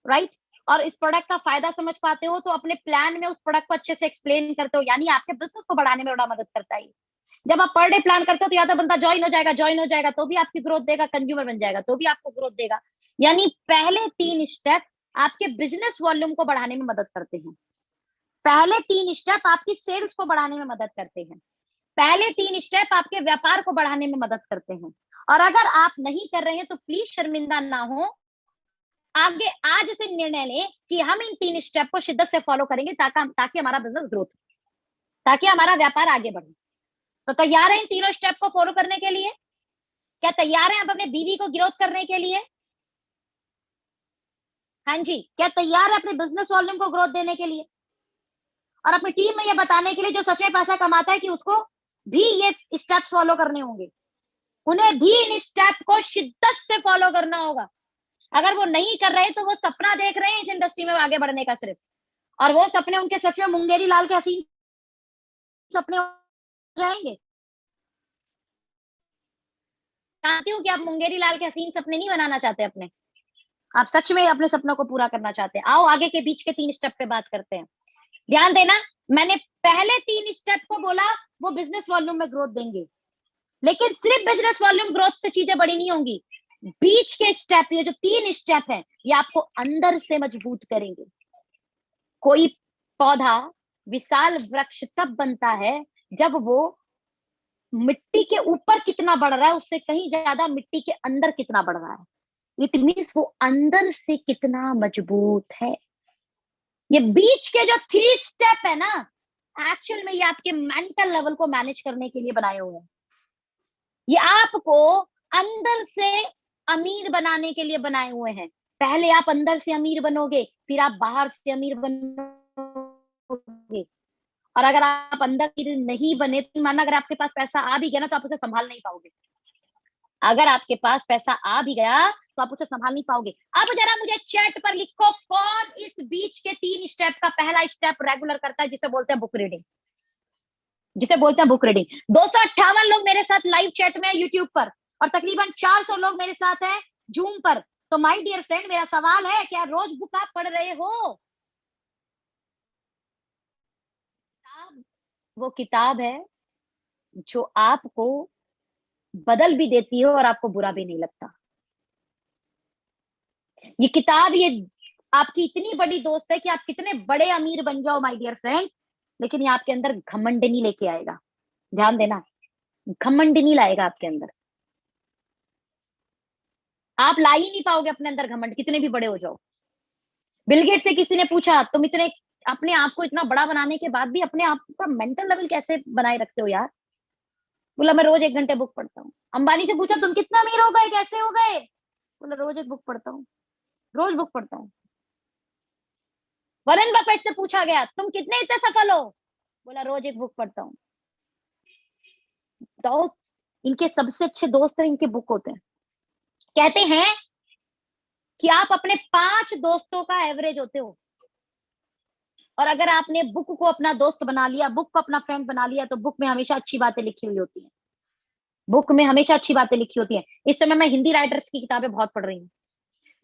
राइट? और इस प्रोडक्ट का फायदा समझ पाते हो तो अपने प्लान में उस प्रोडक्ट को अच्छे से एक्सप्लेन करते हो, यानी आपके बिजनेस को बढ़ाने में बड़ा मदद करता है। जब आप पर डे प्लान करते हो तो या तो बंदा ज्वाइन हो जाएगा तो भी आपकी ग्रोथ देगा, कंज्यूमर बन जाएगा तो भी आपको ग्रोथ देगा। यानी पहले 3 स्टेप आपके बिजनेस वॉल्यूम को बढ़ाने में मदद करते हैं। पहले 3 स्टेप आपकी सेल्स को बढ़ाने में मदद करते हैं। पहले 3 स्टेप आपके व्यापार को बढ़ाने में मदद करते हैं। और अगर आप नहीं कर रहे हैं तो प्लीज शर्मिंदा ना हो, आगे आज से निर्णय लें कि हम इन 3 स्टेप को शिद्दत से फॉलो करेंगे ताकि हमारा बिजनेस ग्रोथ, ताकि हमारा व्यापार आगे बढ़े। तो तैयार है इन तीनों स्टेप को फॉलो करने के लिए? क्या तैयार है आप अपने बीवी को ग्रोथ करने के लिए? हाँ जी, क्या तैयार है अपने बिजनेस वॉल्यूम को ग्रोथ देने के लिए? और अपनी टीम में ये बताने के लिए जो सच में पैसा कमाता है कि उसको भी ये स्टेप्स फॉलो करने होंगे, उन्हें भी इन स्टेप को शिद्दत से फॉलो करना होगा। अगर वो नहीं कर रहे तो वो सपना देख रहे हैं इस इंडस्ट्री में आगे बढ़ने का सिर्फ, और वो सपने उनके सच में मुंगेरी लाल के हसीन सपने हो जाएंगे। जानती हूँ कि आप मुंगेरी लाल के हसीन सपने नहीं बनाना चाहते अपने, आप सच में अपने सपनों को पूरा करना चाहते हैं। आओ आगे के बीच के 3 स्टेप पे बात करते हैं। ध्यान देना, मैंने पहले 3 स्टेप को बोला वो बिजनेस वॉल्यूम में ग्रोथ देंगे, लेकिन सिर्फ बिजनेस वॉल्यूम ग्रोथ से चीजें बड़ी नहीं होंगी। बीच के स्टेप, ये जो 3 स्टेप हैं, ये आपको अंदर से मजबूत करेंगे। कोई पौधा विशाल वृक्ष तब बनता है जब वो मिट्टी के ऊपर कितना बढ़ रहा है उससे कहीं ज्यादा मिट्टी के अंदर कितना बढ़ रहा है। इट मीन्स वो अंदर से कितना मजबूत है। ये बीच के जो 3 स्टेप है ना, एक्चुअल में ये आपके मेंटल लेवल को मैनेज करने के लिए बनाए हुए हैं। ये आपको अंदर से अमीर बनाने के लिए बनाए हुए हैं। पहले आप अंदर से अमीर बनोगे, फिर आप बाहर से अमीर बनोगे। और अगर आप अंदर अमीर नहीं बने तो माना अगर आपके पास पैसा आ भी गया ना तो आप उसे संभाल नहीं पाओगे। अगर आपके पास पैसा आ भी गया तो आप उसे संभाल नहीं पाओगे। अब जरा मुझे चैट पर लिखो, कौन इस बीच के 3 स्टेप का पहला स्टेप रेगुलर करता है, जिसे बोलते हैं बुक रीडिंग, जिसे बोलते हैं बुक रीडिंग। 258 लोग मेरे साथ लाइव चैट में यूट्यूब पर और तकरीबन 400 लोग मेरे साथ हैं जूम पर। तो माय डियर फ्रेंड, मेरा सवाल है, क्या रोज बुक आप पढ़ रहे हो? वो किताब है जो आपको बदल भी देती है और आपको बुरा भी नहीं लगता। ये किताब, ये आपकी इतनी बड़ी दोस्त है कि आप कितने बड़े अमीर बन जाओ माय डियर फ्रेंड, लेकिन ये आपके अंदर घमंड नहीं लेके आएगा। ध्यान देना, घमंड नहीं लाएगा आपके अंदर। आप ला ही नहीं पाओगे अपने अंदर घमंड, कितने भी बड़े हो जाओ। बिल गेट से किसी ने पूछा, तुम इतने अपने आप को इतना बड़ा बनाने के बाद भी अपने आप का मेंटल लेवल कैसे बनाए रखते हो यार? बोला मैं रोज 1 घंटे बुक पढ़ता हूँ। अंबानी से पूछा, तुम कितना अमीर हो गए, कैसे हो गए? बोला रोज 1 बुक पढ़ता हूँ, रोज बुक पढ़ता हूँ। वॉरेन बफेट से पूछा गया, तुम कितने इतने सफल हो? बोला रोज 1 बुक पढ़ता हूँ। दोस्त, इनके सबसे अच्छे दोस्त हैं, इनके बुक होते हैं। कहते हैं कि आप अपने 5 दोस्तों का एवरेज होते हो, और अगर आपने बुक को अपना दोस्त बना लिया, बुक को अपना फ्रेंड बना लिया, तो बुक में हमेशा अच्छी बातें लिखी हुई होती हैं। बुक में हमेशा अच्छी बातें लिखी होती हैं। इस समय मैं हिंदी राइटर्स की किताबें बहुत पढ़ रही हूँ।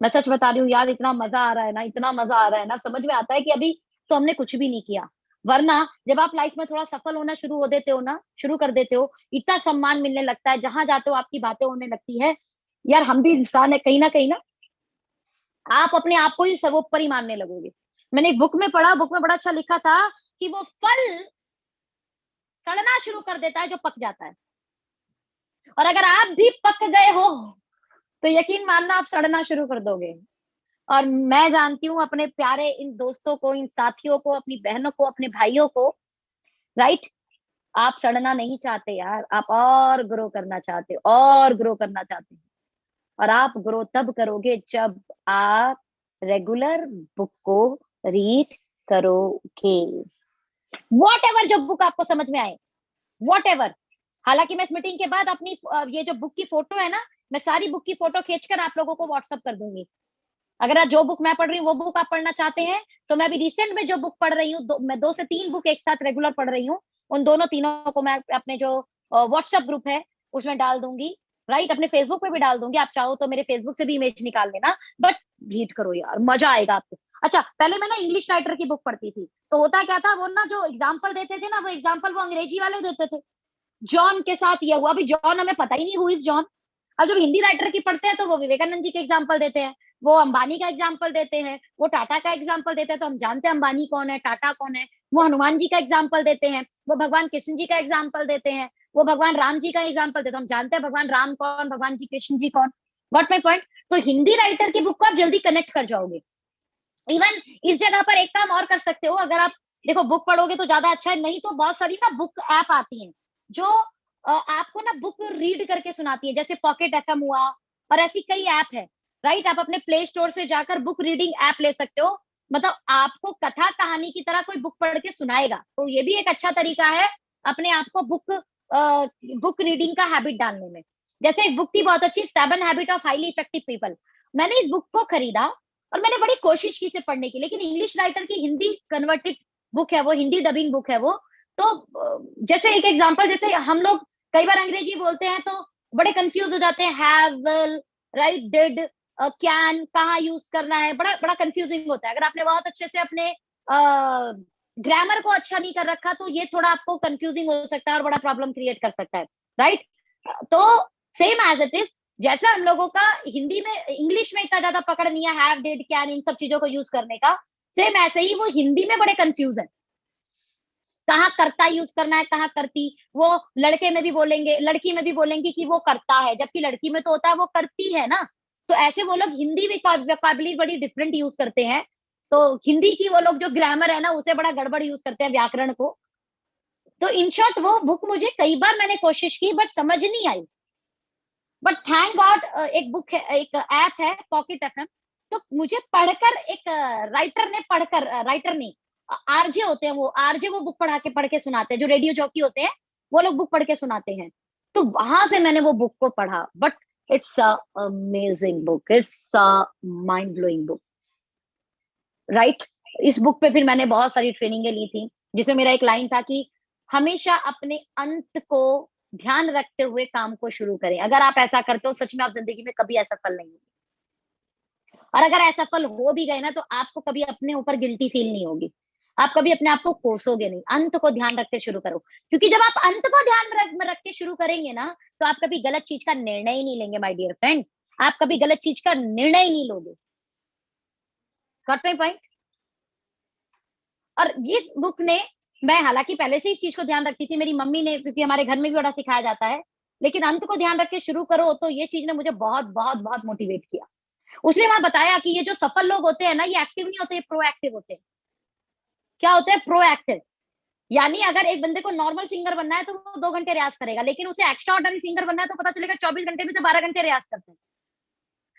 मैं सच बता रही हूँ यार, इतना मजा आ रहा है ना, इतना मजा आ रहा है ना, समझ में आता है कि अभी तो हमने कुछ भी नहीं किया। वरना जब आप लाइफ में थोड़ा सफल होना शुरू हो देते हो ना, शुरू कर देते हो, इतना सम्मान मिलने लगता है, जहां जाते हो आपकी बातें होने लगती है। यार हम भी इंसान है कहीं ना, आप अपने आप को ही सर्वोपरि मानने लगोगे। मैंने एक बुक में पढ़ा, बुक में बड़ा अच्छा लिखा था कि वो फल सड़ना शुरू कर देता है जो पक जाता है, और अगर आप भी पक गए हो तो यकीन मानना आप सड़ना शुरू कर दोगे। और मैं जानती हूँ अपने प्यारे इन दोस्तों को, इन साथियों को, अपनी बहनों को, अपने भाइयों को, राइट? आप सड़ना नहीं चाहते यार, आप और ग्रो करना चाहते हो, और ग्रो करना चाहते हो। और आप ग्रो तब करोगे जब आप रेगुलर बुक को रीड करोगे। वॉट एवर जो बुक आपको समझ में आए, वॉट एवर, हालांकि मैं इस मीटिंग के बाद अपनी ये जो बुक की फोटो है ना, मैं सारी बुक की फोटो खींचकर आप लोगों को व्हाट्सअप कर दूंगी। अगर आज जो बुक मैं पढ़ रही हूँ वो बुक आप पढ़ना चाहते हैं तो मैं अभी रिसेंट में जो बुक पढ़ रही हूँ, मैं 2 से 3 बुक एक साथ रेगुलर पढ़ रही हूँ, उन दोनों तीनों को मैं अपने जो व्हाट्सएप ग्रुप है उसमें डाल दूंगी, राइट। अपने फेसबुक पे भी डाल दूंगी, आप चाहो तो मेरे फेसबुक से भी इमेज निकाल लेना, बट रीड करो यार, मजा आएगा आपको। अच्छा, पहले मैं ना इंग्लिश राइटर की बुक पढ़ती थी, तो होता क्या था, वो ना जो एग्जाम्पल देते थे ना, वो एग्जाम्पल वो अंग्रेजी वाले देते थे। जॉन के साथ ये हुआ, अभी जॉन हमें पता ही नहीं हुई जॉन। अब जब हिंदी राइटर की पढ़ते हैं तो वो विवेकानंद जी के एग्जाम्पल देते हैं, वो अंबानी का एग्जाम्पल देते हैं, वो टाटा का एग्जाम्पल देते हैं, तो हम जानते हैं अंबानी कौन है, टाटा कौन है। वो हनुमान जी का एग्जाम्पल देते हैं, वो भगवान कृष्ण जी का एग्जाम्पल देते हैं, वो भगवान राम जी का एग्जाम्पल देते हैं, हम जानते हैं भगवान राम कौन, भगवान जी कृष्ण जी कौन। Got my point. तो हिंदी राइटर की बुक को आप जल्दी कनेक्ट कर जाओगे। इवन इस जगह पर एक काम और कर सकते हो, अगर आप देखो बुक पढ़ोगे तो ज्यादा अच्छा है, नहीं तो बहुत सारी ना बुक ऐप आती हैं जो आपको ना बुक रीड करके सुनाती है, जैसे पॉकेट एफएम हुआ, और ऐसी कई ऐप है, राइट। आप अपने प्ले स्टोर से जाकर बुक रीडिंग ऐप ले सकते हो, मतलब आपको कथा कहानी की तरह कोई बुक पढ़ के सुनाएगा, तो ये भी एक अच्छा तरीका है अपने आप को बुक रीडिंग का हैबिट डालने में। जैसे एक बुक थी बहुत अच्छी, 7 habit of highly effective people, मैंने इस बुक को खरीदा और मैंने बड़ी कोशिश की इसे पढ़ने की, लेकिन इंग्लिश राइटर की हिंदी कन्वर्टेड बुक है वो, हिंदी डबिंग बुक है वो। तो जैसे एक एग्जांपल, जैसे हम लोग कई बार अंग्रेजी बोलते हैं तो बड़े कंफ्यूज हो जाते हैं, have, will, right, did, can, कहाँ यूज करना है, बड़ा बड़ा कंफ्यूजिंग होता है। अगर आपने बहुत अच्छे से अपने ग्रामर को अच्छा नहीं कर रखा तो ये थोड़ा आपको कंफ्यूजिंग हो सकता है और बड़ा प्रॉब्लम क्रिएट कर सकता है, राइट। तो सेम एज इट इज, जैसा हम लोगों का हिंदी में इंग्लिश में इतना ज्यादा पकड़ नहीं है हैव, डिड, कैन, इन सब चीजों को यूज करने का, सेम ऐसे ही वो हिंदी में बड़े कंफ्यूज है, कहाँ करता यूज करना है, कहाँ करती। वो लड़के में भी बोलेंगे, लड़की में भी बोलेंगे कि वो करता है, जबकि लड़की में तो होता है वो करती है ना। तो ऐसे वो लोग हिंदी वोकैबुलरी बड़ी डिफरेंट यूज करते हैं, तो हिंदी की वो लोग जो ग्रामर है ना उसे बड़ा गड़बड़ यूज करते हैं, व्याकरण को। तो इन शॉर्ट वो बुक मुझे कई बार मैंने कोशिश की बट समझ नहीं आई, बट थैंक गॉड एक बुक है, एक ऐप है पॉकेट एफएम, तो मुझे पढ़कर एक राइटर ने पढ़कर, राइटर नहीं, आरजे होते हैं वो, आरजे वो बुक पढ़ के सुनाते हैं, जो रेडियो जॉकी होते हैं वो लोग बुक पढ़ के सुनाते हैं। तो वहां से मैंने वो बुक को पढ़ा, but it's a amazing book, it's a mind blowing book, right. इस बुक पे फिर मैंने बहुत सारी ट्रेनिंगें ली थी, जिसमें मेरा एक लाइन था कि हमेशा अपने अंत को ध्यान रखते हुए काम को शुरू करें, अगर आप ऐसा करते हो सच में आप जिंदगी में कभी असफल नहीं होंगे, और अगर असफल हो भी गए ना तो आपको कभी अपने ऊपर गिल्टी फील नहीं होगी, आप कभी अपने आप को कोसोगे नहीं। अंत को ध्यान रख के शुरू करो, क्योंकि जब आप अंत को ध्यान रख के शुरू करेंगे ना तो आप कभी गलत चीज का निर्णय ही नहीं लेंगे माय डियर फ्रेंड, आप कभी गलत चीज का निर्णय ही नहीं लोगे। Got my point. और इस बुक ने, मैं हालांकि पहले से इस चीज को ध्यान रखती थी, मेरी मम्मी ने, क्योंकि हमारे घर में भी बड़ा सिखाया जाता है, लेकिन अंत को ध्यान रख के शुरू करो, तो ये चीज ने मुझे बहुत बहुत बहुत मोटिवेट किया। उसने वहां बताया कि ये जो सफल लोग होते हैं ना, ये एक्टिव नहीं होते, ये प्रोएक्टिव होते हैं। क्या होते हैं? प्रोएक्टिव। यानी अगर एक बंदे को नॉर्मल सिंगर बनना है तो वो 2 घंटे रियाज करेगा, लेकिन उसे एक्स्ट्रा ऑर्डिनरी सिंगर बनना है तो पता चलेगा 24 घंटे में तो 12 घंटे रियाज करते हैं।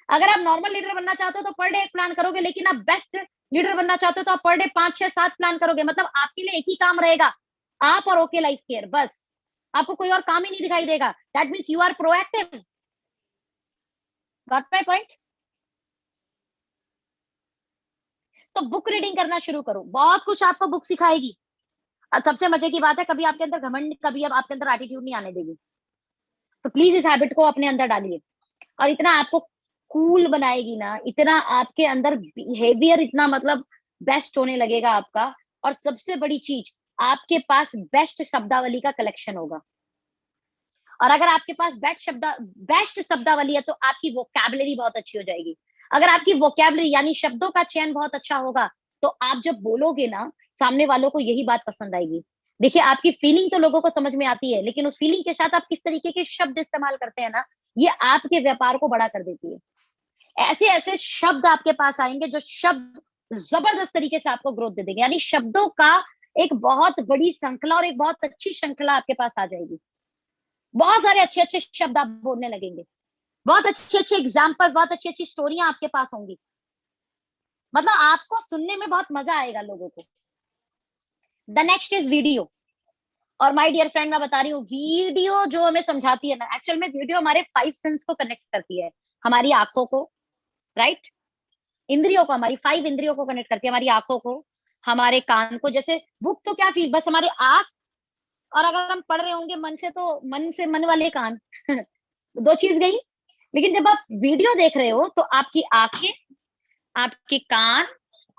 अगर आप नॉर्मल लीडर बनना चाहते हो तो पर डे एक प्लान करोगे, लेकिन आप बेस्ट लीडर बनना चाहते हो तो आप पर डे 5 6 7 प्लान करोगे। मतलब आपके लिए एक ही काम रहेगा, आप और ओके लाइफ केयर, बस। आपको कोई और काम ही नहीं दिखाई देगा। That means you are proactive. Got my point. तो बुक रीडिंग करना शुरू करो, बहुत कुछ आपको बुक सिखाएगी। सबसे मजे की बात है, कभी आपके अंदर घमंड, कभी अब आपके अंदर एटीट्यूड नहीं आने देगी। तो प्लीज इस हैबिट को अपने अंदर डालिए, और इतना आपको कूल बनाएगी ना, इतना आपके अंदर बिहेवियर इतना मतलब बेस्ट होने लगेगा आपका। और सबसे बड़ी चीज, आपके पास बेस्ट शब्दावली का कलेक्शन होगा। और अगर आपके पास बेस्ट शब्दावली है तो आपकी वोकैबुलरी बहुत अच्छी हो जाएगी। अगर आपकी वोकैबुलरी यानी शब्दों का चयन बहुत अच्छा होगा तो आप जब बोलोगे ना, सामने वालों को यही बात पसंद आएगी। देखिए, आपकी फीलिंग तो लोगों को समझ में आती है, लेकिन उस फीलिंग के साथ आप किस तरीके के शब्द इस्तेमाल करते हैं ना, ये आपके व्यापार को बड़ा कर देती है। ऐसे ऐसे शब्द आपके पास आएंगे जो शब्द जबरदस्त तरीके से आपको ग्रोथ दे देंगे, यानी शब्दों का एक बहुत बड़ी श्रृंखला और एक बहुत अच्छी श्रृंखला आपके पास आ जाएगी। बहुत सारे अच्छे अच्छे शब्द आप बोलने लगेंगे, बहुत अच्छे अच्छे एग्जाम्पल, बहुत अच्छी अच्छी स्टोरियां आपके पास होंगी। मतलब आपको सुनने में बहुत मजा आएगा लोगों को। The next is video. और माय डियर फ्रेंड, मैं बता रही हूँ, वीडियो जो हमें समझाती है ना, एक्चुअल में वीडियो हमारे 5 सेंस को कनेक्ट करती है। हमारी आंखों को, राइट, इंद्रियों को, हमारी 5 इंद्रियों को कनेक्ट करती है, हमारी आंखों को, हमारे कान को। जैसे बुक तो क्या चीज, बस हमारे आंख, और अगर हम पढ़ रहे होंगे मन से तो मन से मन वाले कान। दो चीज गई। लेकिन जब आप वीडियो देख रहे हो तो आपकी आंखें, आपके कान,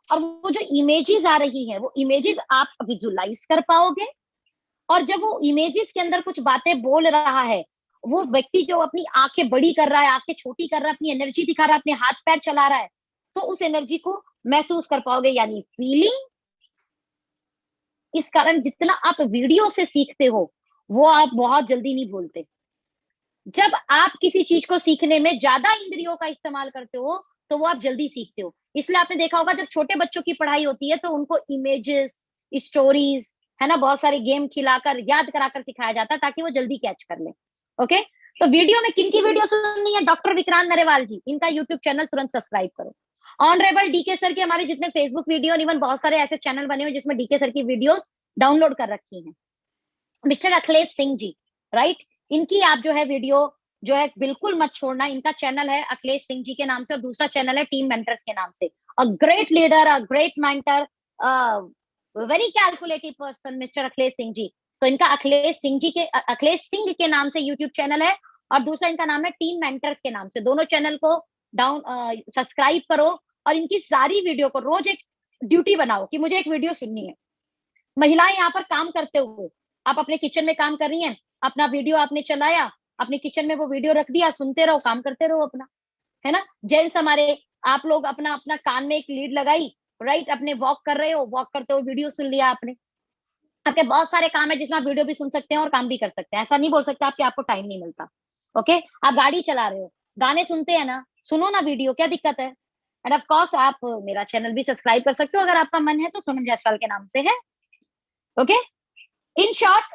और वो जो इमेजेस आ रही है वो इमेजेस आप विजुलाइज कर पाओगे। और जब वो इमेजेस के अंदर कुछ बातें बोल रहा है, वो व्यक्ति जो अपनी आंखें बड़ी कर रहा है, आंखें छोटी कर रहा है, अपनी एनर्जी दिखा रहा है, अपने हाथ पैर चला रहा है, तो उस एनर्जी को महसूस कर पाओगे, यानी फीलिंग। इस कारण जितना आप वीडियो से सीखते हो वो आप बहुत जल्दी नहीं भूलते। जब आप किसी चीज को सीखने में ज्यादा इंद्रियों का इस्तेमाल करते हो तो वो आप जल्दी सीखते हो। इसलिए आपने देखा होगा जब छोटे बच्चों की पढ़ाई होती है तो उनको इमेजेस, स्टोरीज, है ना, बहुत सारे गेम खिलाकर, याद कराकर सिखाया जाता है ताकि वो जल्दी कैच कर ले। ओके, तो वीडियो में किन की वीडियो सुननी है? डॉक्टर विक्रांत नरेवाल जी, इनका यूट्यूब चैनल तुरंत सब्सक्राइब करो। ऑनरेबल डीके सर के हमारे जितने फेसबुक वीडियो और इवन बहुत सारे ऐसे चैनल बने हुए जिसमें डीके सर की वीडियो डाउनलोड कर रखी है। मिस्टर अखिलेश सिंह जी, राइट, इनकी आप जो है वीडियो जो है बिल्कुल मत छोड़ना। इनका चैनल है अखिलेश सिंह जी के नाम से और दूसरा चैनल है टीम मेंटर्स के नाम से। A great leader, a great mentor, very calculative person mister Akhilesh Singh ji. तो इनका अखिलेश सिंह के नाम से यूट्यूब चैनल है और दूसरा इनका नाम है टीम मेंटर्स के नाम से। दोनों चैनल को डाउन सब्सक्राइब करो और इनकी सारी वीडियो को रोज एक ड्यूटी बनाओ कि मुझे एक वीडियो सुननी है। महिलाएं यहाँ पर काम करते हुए, आप अपने किचन में काम कर रही हैं, अपना वीडियो आपने चलाया, अपने किचन में वो वीडियो रख दिया, सुनते रहो, काम करते रहो अपना, है ना। जेंट्स हमारे, आप लोग अपना अपना कान में एक लीड लगाई, राइट, अपने वॉक कर रहे हो, वॉक करते हो वीडियो सुन लिया आपने। आपके बहुत सारे काम है जिसमें आप वीडियो भी सुन सकते हैं और काम भी कर सकते हैं। ऐसा नहीं बोल सकते आपके आपको टाइम नहीं मिलता। ओके, आप गाड़ी चला रहे हो, गाने सुनते हैं ना, सुनो ना वीडियो, क्या दिक्कत है। एंड ऑफ कोर्स आप मेरा चैनल भी सब्सक्राइब कर सकते हो अगर आपका मन है तो, सोनम जायसवाल के नाम से है। ओके, इन शॉर्ट,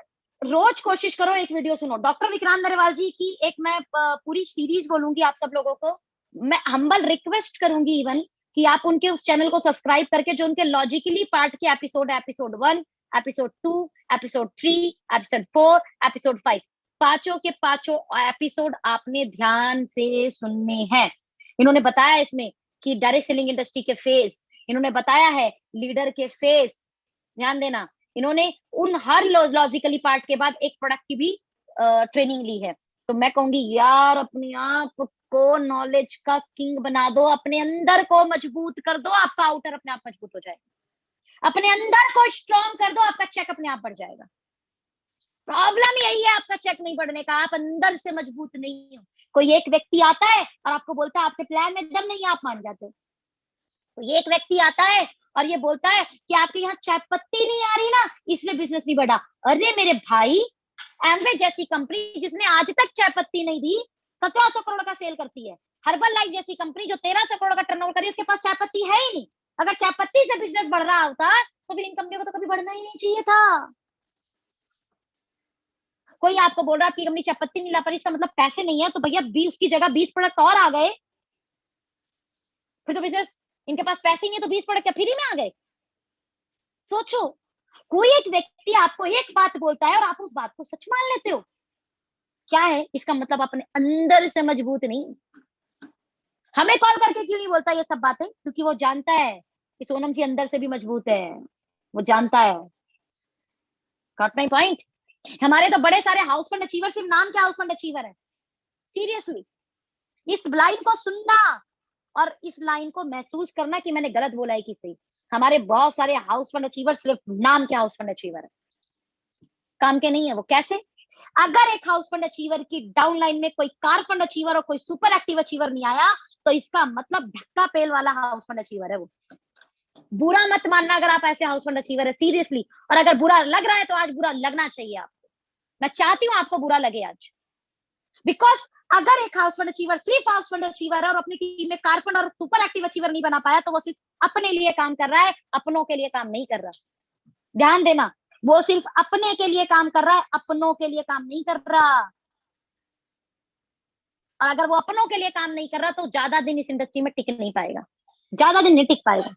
रोज कोशिश करो एक वीडियो सुनो। डॉक्टर विक्रांत नरेवाल जी की एक मैं पूरी सीरीज बोलूंगी आप सब लोगों को। मैं हम्बल रिक्वेस्ट करूंगी इवन कि आप उनके उस चैनल को सब्सक्राइब करके जो उनके लॉजिकली पार्ट के एपिसोड है, episode 1, episode 2, episode 3, episode 4, episode 5, पांचों के पांचों एपिसोड आपने ध्यान से सुनने हैं। इन्होंने बताया इसमें कि डायरेक्ट सेलिंग इंडस्ट्री के फेस, इन्होंने बताया है लीडर के फेस, ध्यान देना। इन्होंने उन हर लॉजिकली पार्ट के बाद एक प्रोडक्ट की भी ट्रेनिंग ली है। तो मैं कहूंगी यार, अपने आप को नॉलेज का किंग बना दो, अपने अंदर को मजबूत कर दो, आपका आउटर अपने आप मजबूत हो जाएगा। अपने अंदर को स्ट्रॉन्ग कर दो, आपका चेक अपने आप बढ़ जाएगा। प्रॉब्लम यही है आपका चेक नहीं बढ़ने का, आप अंदर से मजबूत नहीं हो। कोई एक व्यक्ति आता है और आपको बोलता है आपके प्लान में दम नहीं है, आप मान जाते हो। तो एक व्यक्ति आता है और ये बोलता है कि आपके यहाँ चाय पत्ती नहीं आ रही ना, इसलिए बिजनेस नहीं बढ़ा। अरे मेरे भाई, एमवे जैसी कंपनी जिसने आज तक चाय पत्ती नहीं दी, 1700 करोड़ का सेल करती है। हर्बल लाइफ जैसी कंपनी जो 1300 करोड़ का टर्नओवर करी, उसके पास चाय पत्ती है ही नहीं। अगर चाय पत्ती से बिजनेस बढ़ रहा होता तो फिर इन कंपनियों को तो कभी बढ़ना ही नहीं चाहिए था। कोई आपको बोल रहा है आपकी कंपनी चाय पत्ती नहीं ला पारी, इसका मतलब पैसे नहीं है, तो भैया उसकी जगह 20 प्रोडक्ट और आ गए, फिर तो बिजनेस, इनके पास पैसे नहीं है तो 20 प्रोडक्ट क्या फ्री में आ गए? सोचो, कोई एक व्यक्ति आपको एक बात बोलता है और आप उस बात को सच मान लेते हो, क्या है इसका मतलब? अपने अंदर से मजबूत नहीं। हमें कॉल करके क्यों नहीं बोलता ये सब बातें? क्योंकि वो जानता है कि सोनम जी अंदर से भी मजबूत है, वो जानता है। Got my point? हमारे तो बड़े सारे हाउस फंड अचीवर, सिर्फ नाम के हाउस फंड अचीवर है। सीरियसली, इस लाइन को सुनना और इस लाइन को महसूस करना कि मैंने गलत बोला है कि सही। हमारे बहुत सारे हाउस फंड अचीवर सिर्फ नाम के हाउस फंड अचीवर है, काम के नहीं है। वो कैसे? अगर एक हाउस फंड अचीवर की डाउन लाइन में कोई कार फंड अचीवर और कोई सुपर एक्टिव अचीवर नहीं आया तो इसका मतलब धक्का पेल वाला हाउस फंड अचीवर है वो। बुरा मत मानना अगर आप ऐसे हाउस फंड अचीवर है, सीरियसली। और अगर बुरा लग रहा है तो आज बुरा लगना चाहिए आपको। मैं चाहती हूँ आपको बुरा लगे आज, बिकॉज अगर एक हाउस फंड अचीवर सिर्फ हाउस फंड अचीवर है और अपनी टीम में कार फंड और सुपर एक्टिव अचीवर नहीं बना पाया तो वो सिर्फ अपने लिए काम कर रहा है, अपनों के लिए काम नहीं कर रहा। ध्यान देना, वो सिर्फ अपने के लिए काम कर रहा है, अपनों के लिए काम नहीं कर रहा। और अगर वो अपनों के लिए काम नहीं कर रहा तो ज्यादा दिन इस इंडस्ट्री में टिक नहीं पाएगा, ज्यादा दिन नहीं टिक पाएगा।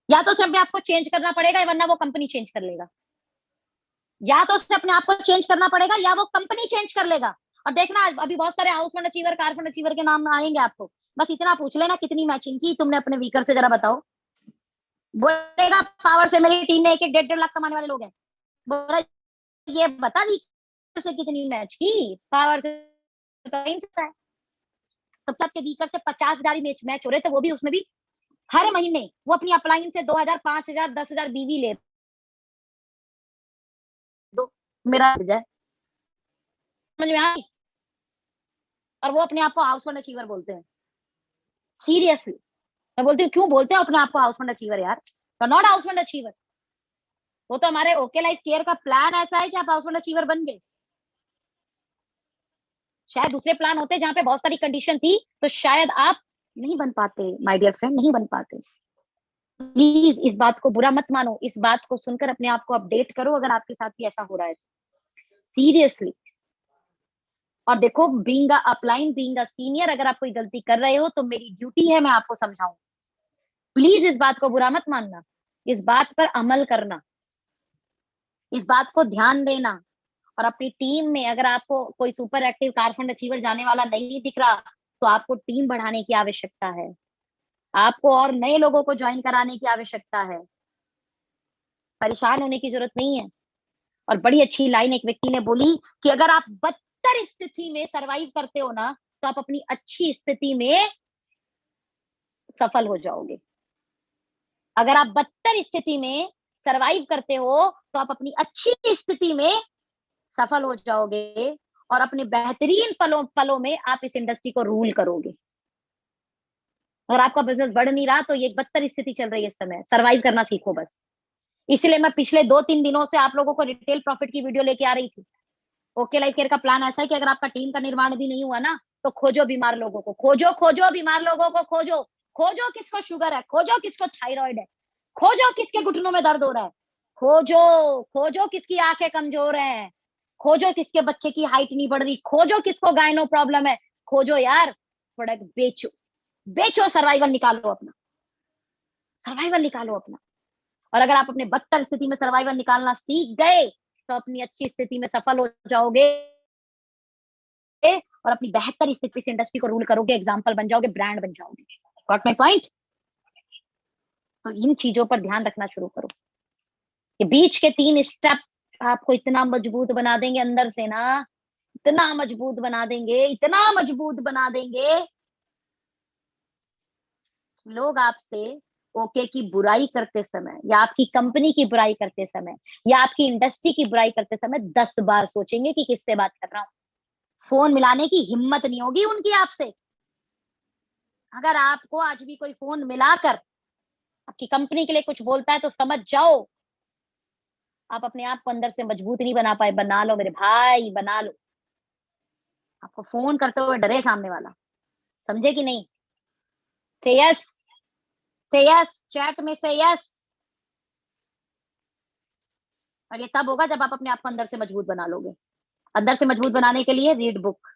या तो सिर्फ आपको चेंज करना पड़ेगा वरना वो कंपनी चेंज कर लेगा। या तो उसे अपने आप को चेंज करना पड़ेगा या वो कंपनी चेंज कर लेगा। और देखना अभी बहुत सारे house fund achiever, car fund achiever के नाम आएंगे आपको। बस इतना पूछ लेना कितनी मैचिंग की तुमने अपने वीकर से, जरा बताओ। बोलेगा पावर से मेरी टीम में एक एक 1.5 लाख कमाने वाले लोग हैं। बोला ये बता वीकर से कितनी मैच की, पावर से तो कहीं से है। तो सबके वीकर से 50,000 मैच मैच हो रहे थे, वो भी उसमें भी हर महीने वो अपनी अपलाइन से 2,000 5,000 10,000 बीवी ले दो, मेरा जाए, समझ में आई। और वो अपने आप को हाउस फंड अचीवर बोलते हैं। सीरियसली मैं बोलती हूँ, क्यों बोलते हैं अपने आप को हाउस फंड अचीवर यार? तो नॉट हाउस फंड अचीवर। वो तो हमारे ओके लाइफ केयर का प्लान ऐसा है कि आप हाउस फंड अचीवर बन गए। शायद दूसरे प्लान होते जहां पे बहुत सारी कंडीशन थी, तो शायद आप नहीं बन पाते माय डियर फ्रेंड, नहीं बन पाते। प्लीज इस बात को बुरा मत मानो, इस बात को सुनकर अपने आप को अपडेट करो अगर आपके साथ भी ऐसा हो रहा है। सीरियसली। और देखो, being a upline, being a senior, अगर आप कोई गलती कर रहे हो तो मेरी ड्यूटी है मैं आपको समझाऊं। प्लीज इस बात को बुरा मत मानना, इस बात पर अमल करना, इस बात को ध्यान देना। और अपनी टीम में अगर आपको कोई super active car fund achiever जाने वाला नहीं दिख रहा, तो आपको टीम बढ़ाने की आवश्यकता है, आपको और नए लोगों को ज्वाइन कराने की आवश्यकता है। परेशान होने की जरूरत नहीं है। और बड़ी अच्छी लाइन एक व्यक्ति ने बोली कि अगर आप बदतर स्थिति में सरवाइव करते हो ना, तो आप अपनी अच्छी स्थिति में सफल हो जाओगे। अगर आप बदतर स्थिति में सरवाइव करते हो तो आप अपनी अच्छी स्थिति में सफल हो जाओगे, और अपने बेहतरीन पलों पलों में आप इस इंडस्ट्री को रूल करोगे। अगर आपका बिजनेस बढ़ नहीं रहा, तो ये एक बदतर स्थिति चल रही है इस समय, सरवाइव करना सीखो बस। इसलिए मैं पिछले 2-3 दिनों से आप लोगों को रिटेल प्रॉफिट की वीडियो लेके आ रही थी। ओके लाइफ केयर का प्लान ऐसा है कि अगर आपका टीम का निर्माण भी नहीं हुआ ना, तो खोजो बीमार लोगों को, खोजो खोजो बीमार लोगों को, खोजो खोजो किसको शुगर है, खोजो किसको थायराइड है, खोजो किसके घुटनों में दर्द हो रहा है, खोजो खोजो किसकी आंखें कमजोर है, खोजो किसके बच्चे की हाइट नहीं बढ़ रही, खोजो किसको गायनो प्रॉब्लम है। खोजो यार, प्रोडक्ट बेचो, बेचो, सर्वाइवल निकालो अपना, सर्वाइवल निकालो अपना। और अगर आप अपने बदतर स्थिति में सर्वाइवल निकालना सीख गए, तो अपनी अच्छी स्थिति में सफल हो जाओगे, और अपनी बेहतर स्थिति से इंडस्ट्री को रूल करोगे, एग्जाम्पल बन जाओगे, ब्रांड बन जाओगे। Got my point? तो इन चीजों पर ध्यान रखना शुरू करो। ये बीच के 3 स्टेप आपको इतना मजबूत बना देंगे अंदर से ना, इतना मजबूत बना देंगे, इतना मजबूत बना देंगे, लोग आपसे ओके की बुराई करते समय, या आपकी कंपनी की बुराई करते समय, या आपकी इंडस्ट्री की बुराई करते समय 10 बार सोचेंगे कि किससे बात कर रहा हूं। फोन मिलाने की हिम्मत नहीं होगी उनकी आपसे। अगर आपको आज भी कोई फोन मिलाकर आपकी कंपनी के लिए कुछ बोलता है, तो समझ जाओ आप अपने आप को अंदर से मजबूत नहीं बना पाए। बना लो मेरे भाई, बना लो। आपको फोन करते हुए डरे सामने वाला, समझे कि नहीं? से यस, से यस, चैट में से यस। और ये तब होगा जब आप अपने आप को अंदर से मजबूत बना लोगे। अंदर से मजबूत बनाने के लिए रीड बुक,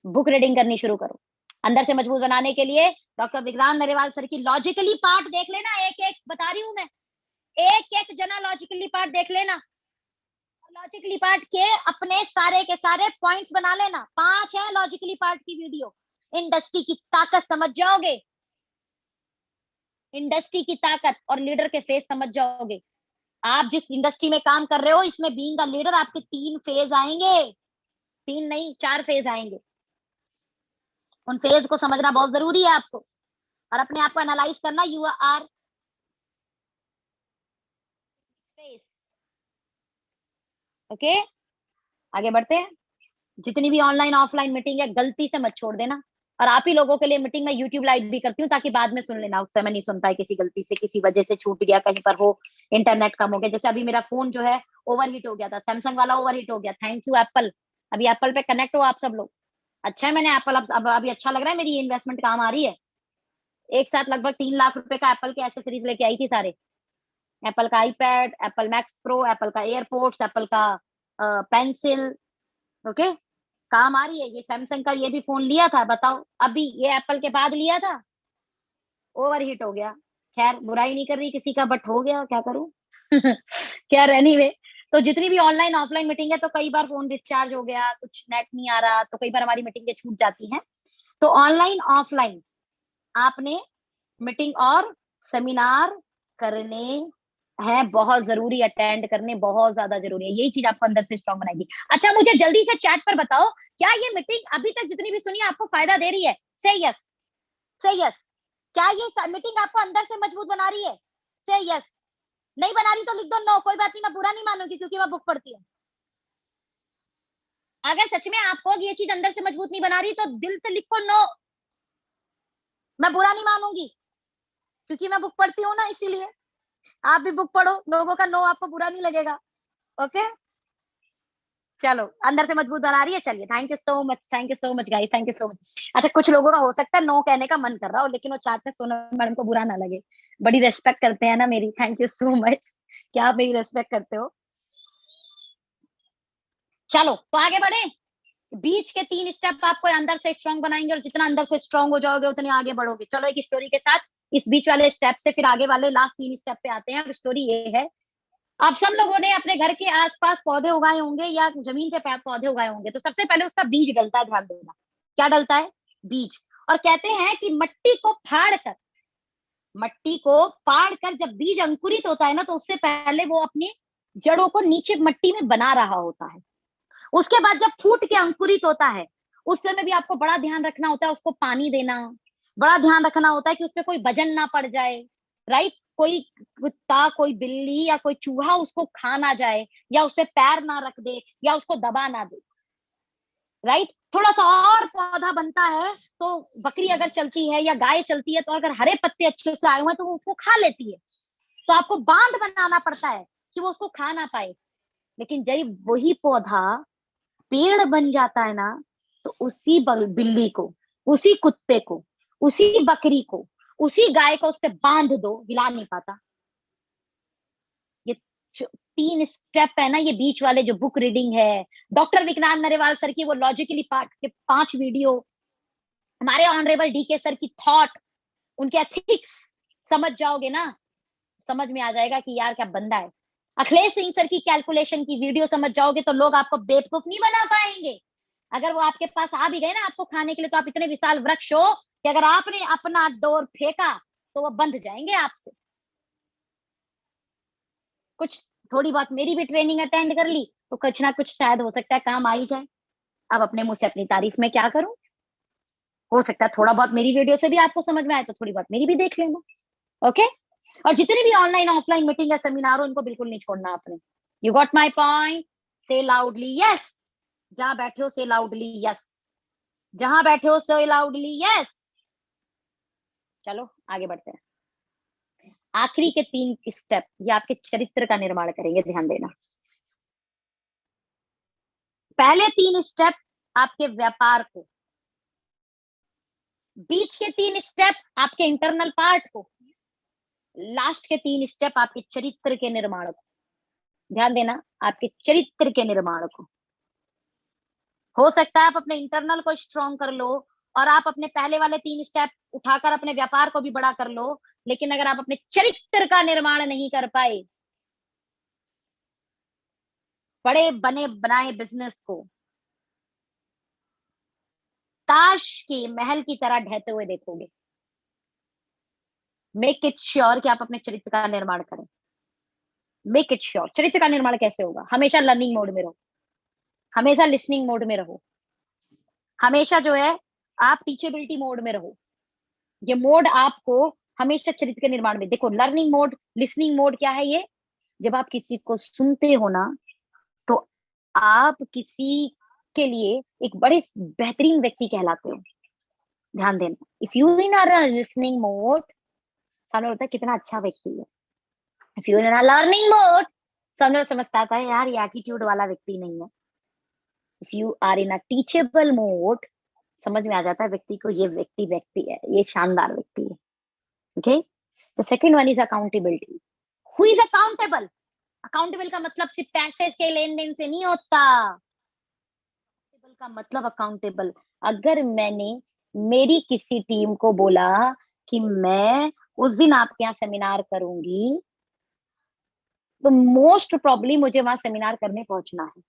बुक रीडिंग करनी शुरू करो। अंदर से मजबूत बनाने के लिए डॉक्टर विक्रांत नरेवाल सर की लॉजिकली पार्ट देख लेना, एक एक बता रही हूं मैं, एक एक जना लॉजिकली पार्ट देख लेना। लॉजिकली पार्ट के अपने सारे के सारे पॉइंट्स बना लेना। 5 है लॉजिकली पार्ट की वीडियो। इंडस्ट्री की ताकत समझ जाओगे, इंडस्ट्री की ताकत और लीडर के फेस समझ जाओगे। आप जिस इंडस्ट्री में काम कर रहे हो, इसमें बीइंग अ लीडर आपके 3 फेज आएंगे, 3 नहीं 4 फेज आएंगे। उन फेज को समझना बहुत जरूरी है आपको, और अपने आप को एनालाइज करना। You are face. ओके, आगे बढ़ते हैं। जितनी भी ऑनलाइन ऑफलाइन मीटिंग है, गलती से मत छोड़ देना। और आप ही लोगों के लिए मीटिंग में यूट्यूब लाइव भी करती हूँ, ताकि बाद में सुन लेना। उस समय नहीं सुन पाए, किसी गलती से, किसी वजह से छूट गया, कहीं पर हो, इंटरनेट कम हो गया। जैसे अभी मेरा फोन जो है ओवरहीट हो गया था, सैमसंग वाला ओवरहीट हो गया। Thank you Apple. अभी एप्पल पे कनेक्ट हो आप सब लोग। अच्छा है, मैंने एप्पल अब अभी अच्छा लग रहा है, मेरी इन्वेस्टमेंट काम आ रही है। एक साथ लगभग 3 लाख रुपए का एप्पल के एसेसरीज लेके आई थी सारे। एप्पल का iPad, Apple max pro, Apple का एयरपोर्ट्स, एप्पल का पेंसिल। ओके, काम आ रही है। ये सैमसंग का ये भी फोन लिया था, बताओ अभी ये एप्पल के बाद लिया था, ओवर हीट हो गया। खैर बुराई नहीं कर रही किसी का, बट हो गया, क्या करूं। क्या रहनी वे। तो जितनी भी ऑनलाइन ऑफलाइन मीटिंग है, तो कई बार फोन डिस्चार्ज हो गया, कुछ नेट नहीं आ रहा, तो कई बार हमारी मीटिंगें छूट जाती हैं। तो ऑनलाइन ऑफलाइन आपने मीटिंग और सेमिनार करने हैं, बहुत जरूरी, अटेंड करने बहुत ज्यादा जरूरी है। यही चीज आपको अंदर से स्ट्रांग बनाएगी। अच्छा, मुझे जल्दी से चैट पर बताओ, क्या ये मीटिंग अभी तक जितनी भी सुनी आपको फायदा दे रही है? से यस, से यस। क्या ये मीटिंग आपको अंदर से मजबूत बना रही है? से यस। नहीं बना रही तो लिख दो नो, कोई बात नहीं, मैं बुरा नहीं मानूंगी क्योंकि मैं बुक पढ़ती हूँ। अगर सच में आपको ये चीज अंदर से मजबूत नहीं बना रही तो दिल से लिखो नो, मैं बुरा नहीं मानूंगी क्योंकि मैं बुक पढ़ती हूँ ना, इसीलिए। आप भी बुक पढ़ो, लोगों का नो आपको बुरा नहीं लगेगा। ओके, चलो, अंदर से मजबूत बना रही है। चलिए, thank you so much, thank you so much guys, thank you so much. अच्छा, कुछ लोगों का हो सकता है नो कहने का मन कर रहा हो, लेकिन वो चाहते हैं सोनम मैडम को बुरा ना लगे। बड़ी रेस्पेक्ट करते हैं ना मेरी, थैंक यू सो मच, क्या आप मेरी रेस्पेक्ट करते हो। चलो, तो आगे बढ़े। बीच के 3 स्टेप आपको अंदर से स्ट्रांग बनाएंगे, और जितना अंदर से स्ट्रांग हो जाओगे उतने आगे बढ़ोगे। चलो, एक स्टोरी के साथ इस बीच वाले स्टेप से फिर आगे वाले लास्ट 3 स्टेप पे आते हैं। स्टोरी ये है, आप सब लोगों ने अपने घर के आसपास पौधे उगाए होंगे या जमीन पे पौधे उगाए होंगे। तो सबसे पहले उसका बीज डलता है, ध्यान देना। क्या डलता है? बीज। और कहते हैं कि मट्टी को फाड़ कर जब बीज अंकुरित होता है ना, तो उससे पहले वो अपनी जड़ों को नीचे मट्टी में बना रहा होता है। उसके बाद जब फूट के अंकुरित होता है, उस समय भी आपको बड़ा ध्यान रखना होता है, उसको पानी देना, बड़ा ध्यान रखना होता है कि उसपे कोई वजन ना पड़ जाए, राइट? कोई कुत्ता, कोई बिल्ली या कोई चूहा उसको खा ना जाए, या उसपे पैर ना रख दे, या उसको दबा ना दे, राइट? थोड़ा सा और पौधा बनता है तो बकरी अगर चलती है या गाय चलती है, तो अगर हरे पत्ते अच्छे से आए हुए हैं तो वो उसको खा लेती है। तो आपको बांध बनाना पड़ता है कि वो उसको खा ना पाए। लेकिन जब वही पौधा पेड़ बन जाता है ना, तो उसी बिल्ली को, उसी कुत्ते को, उसी बकरी को, उसी गाय को उससे बांध दो, हिला नहीं पाता। ये 3 स्टेप है ना, ये बीच वाले जो बुक रीडिंग है, डॉक्टर विक्रांत नरेवाल सर की वो लॉजिकली पार्ट के 5 वीडियो, हमारे ऑनरेबल डीके सर की थॉट, उनके एथिक्स समझ जाओगे ना, समझ में आ जाएगा कि यार क्या बंदा है। अखिलेश सिंह सर की कैलकुलेशन की वीडियो समझ जाओगे तो लोग आपको बेवकूफ नहीं बना पाएंगे। अगर वो आपके पास आ भी गए ना आपको खाने के लिए, तो आप इतने विशाल वृक्ष हो कि अगर आपने अपना डोर फेंका तो वो बंध जाएंगे आपसे। कुछ थोड़ी बहुत मेरी भी ट्रेनिंग अटेंड कर ली तो कुछ ना कुछ शायद हो सकता है काम आ ही जाए। अब अपने मुंह से अपनी तारीफ में क्या करूं, हो सकता है थोड़ा बहुत मेरी वीडियो से भी आपको समझ में आए तो थोड़ी बहुत मेरी भी देख लेना। ओके, और जितनी भी ऑनलाइन ऑफलाइन मीटिंग या सेमिनार हो, इनको बिल्कुल नहीं छोड़ना आपने। You got my point? से लाउडली यस। जहां बैठे हो से लाउडली यस, जहां बैठे हो से लाउडली यस। चलो आगे बढ़ते हैं। आखिरी के 3 स्टेप ये आपके चरित्र का निर्माण करेंगे, ध्यान देना। पहले 3 स्टेप आपके व्यापार को, बीच के 3 स्टेप आपके इंटरनल पार्ट को, लास्ट के 3 स्टेप आपके चरित्र के निर्माण को। ध्यान देना, आपके चरित्र के निर्माण को। हो सकता है आप अपने इंटरनल को स्ट्रॉन्ग कर लो और आप अपने पहले वाले 3 स्टेप उठाकर अपने व्यापार को भी बड़ा कर लो, लेकिन अगर आप अपने चरित्र का निर्माण नहीं कर पाए, बड़े बने बनाए बिजनेस को ताश के महल की तरह ढहते हुए देखोगे। मेक इट श्योर कि आप अपने चरित्र का निर्माण करें। Make it sure. चरित्र का निर्माण कैसे होगा? हमेशा लर्निंग मोड में रहो, हमेशा लिसनिंग मोड में रहो, हमेशा जो है आप टीचेबिलिटी मोड में रहो। ये मोड आपको हमेशा चरित्र के निर्माण में देखो। लर्निंग मोड, लिसनिंग मोड क्या है? ये जब आप किसी को सुनते हो ना, तो आप किसी के लिए एक बड़े बेहतरीन व्यक्ति कहलाते हो। ध्यान देना, if you in are listening mode, सामने होता है कितना अच्छा व्यक्ति है। If you in are learning mode, सामने समझता है यार ये एटीट्यूड वाला व्यक्ति नहीं है। If you are in a teachable mode, समझ में आ जाता है व्यक्ति को, ये व्यक्ति है, ये शानदार व्यक्ति है। Okay, the second one is accountability. Who is accountable? Accountable का मतलब सिर्फ पैसे के लेन देन से नहीं होता। अकाउंटेबल का मतलब अकाउंटेबल, अगर मैंने मेरी किसी टीम को बोला कि मैं उस दिन आपके यहाँ सेमिनार करूंगी, तो मोस्ट प्रॉब्ली मुझे वहां सेमिनार करने पहुंचना है।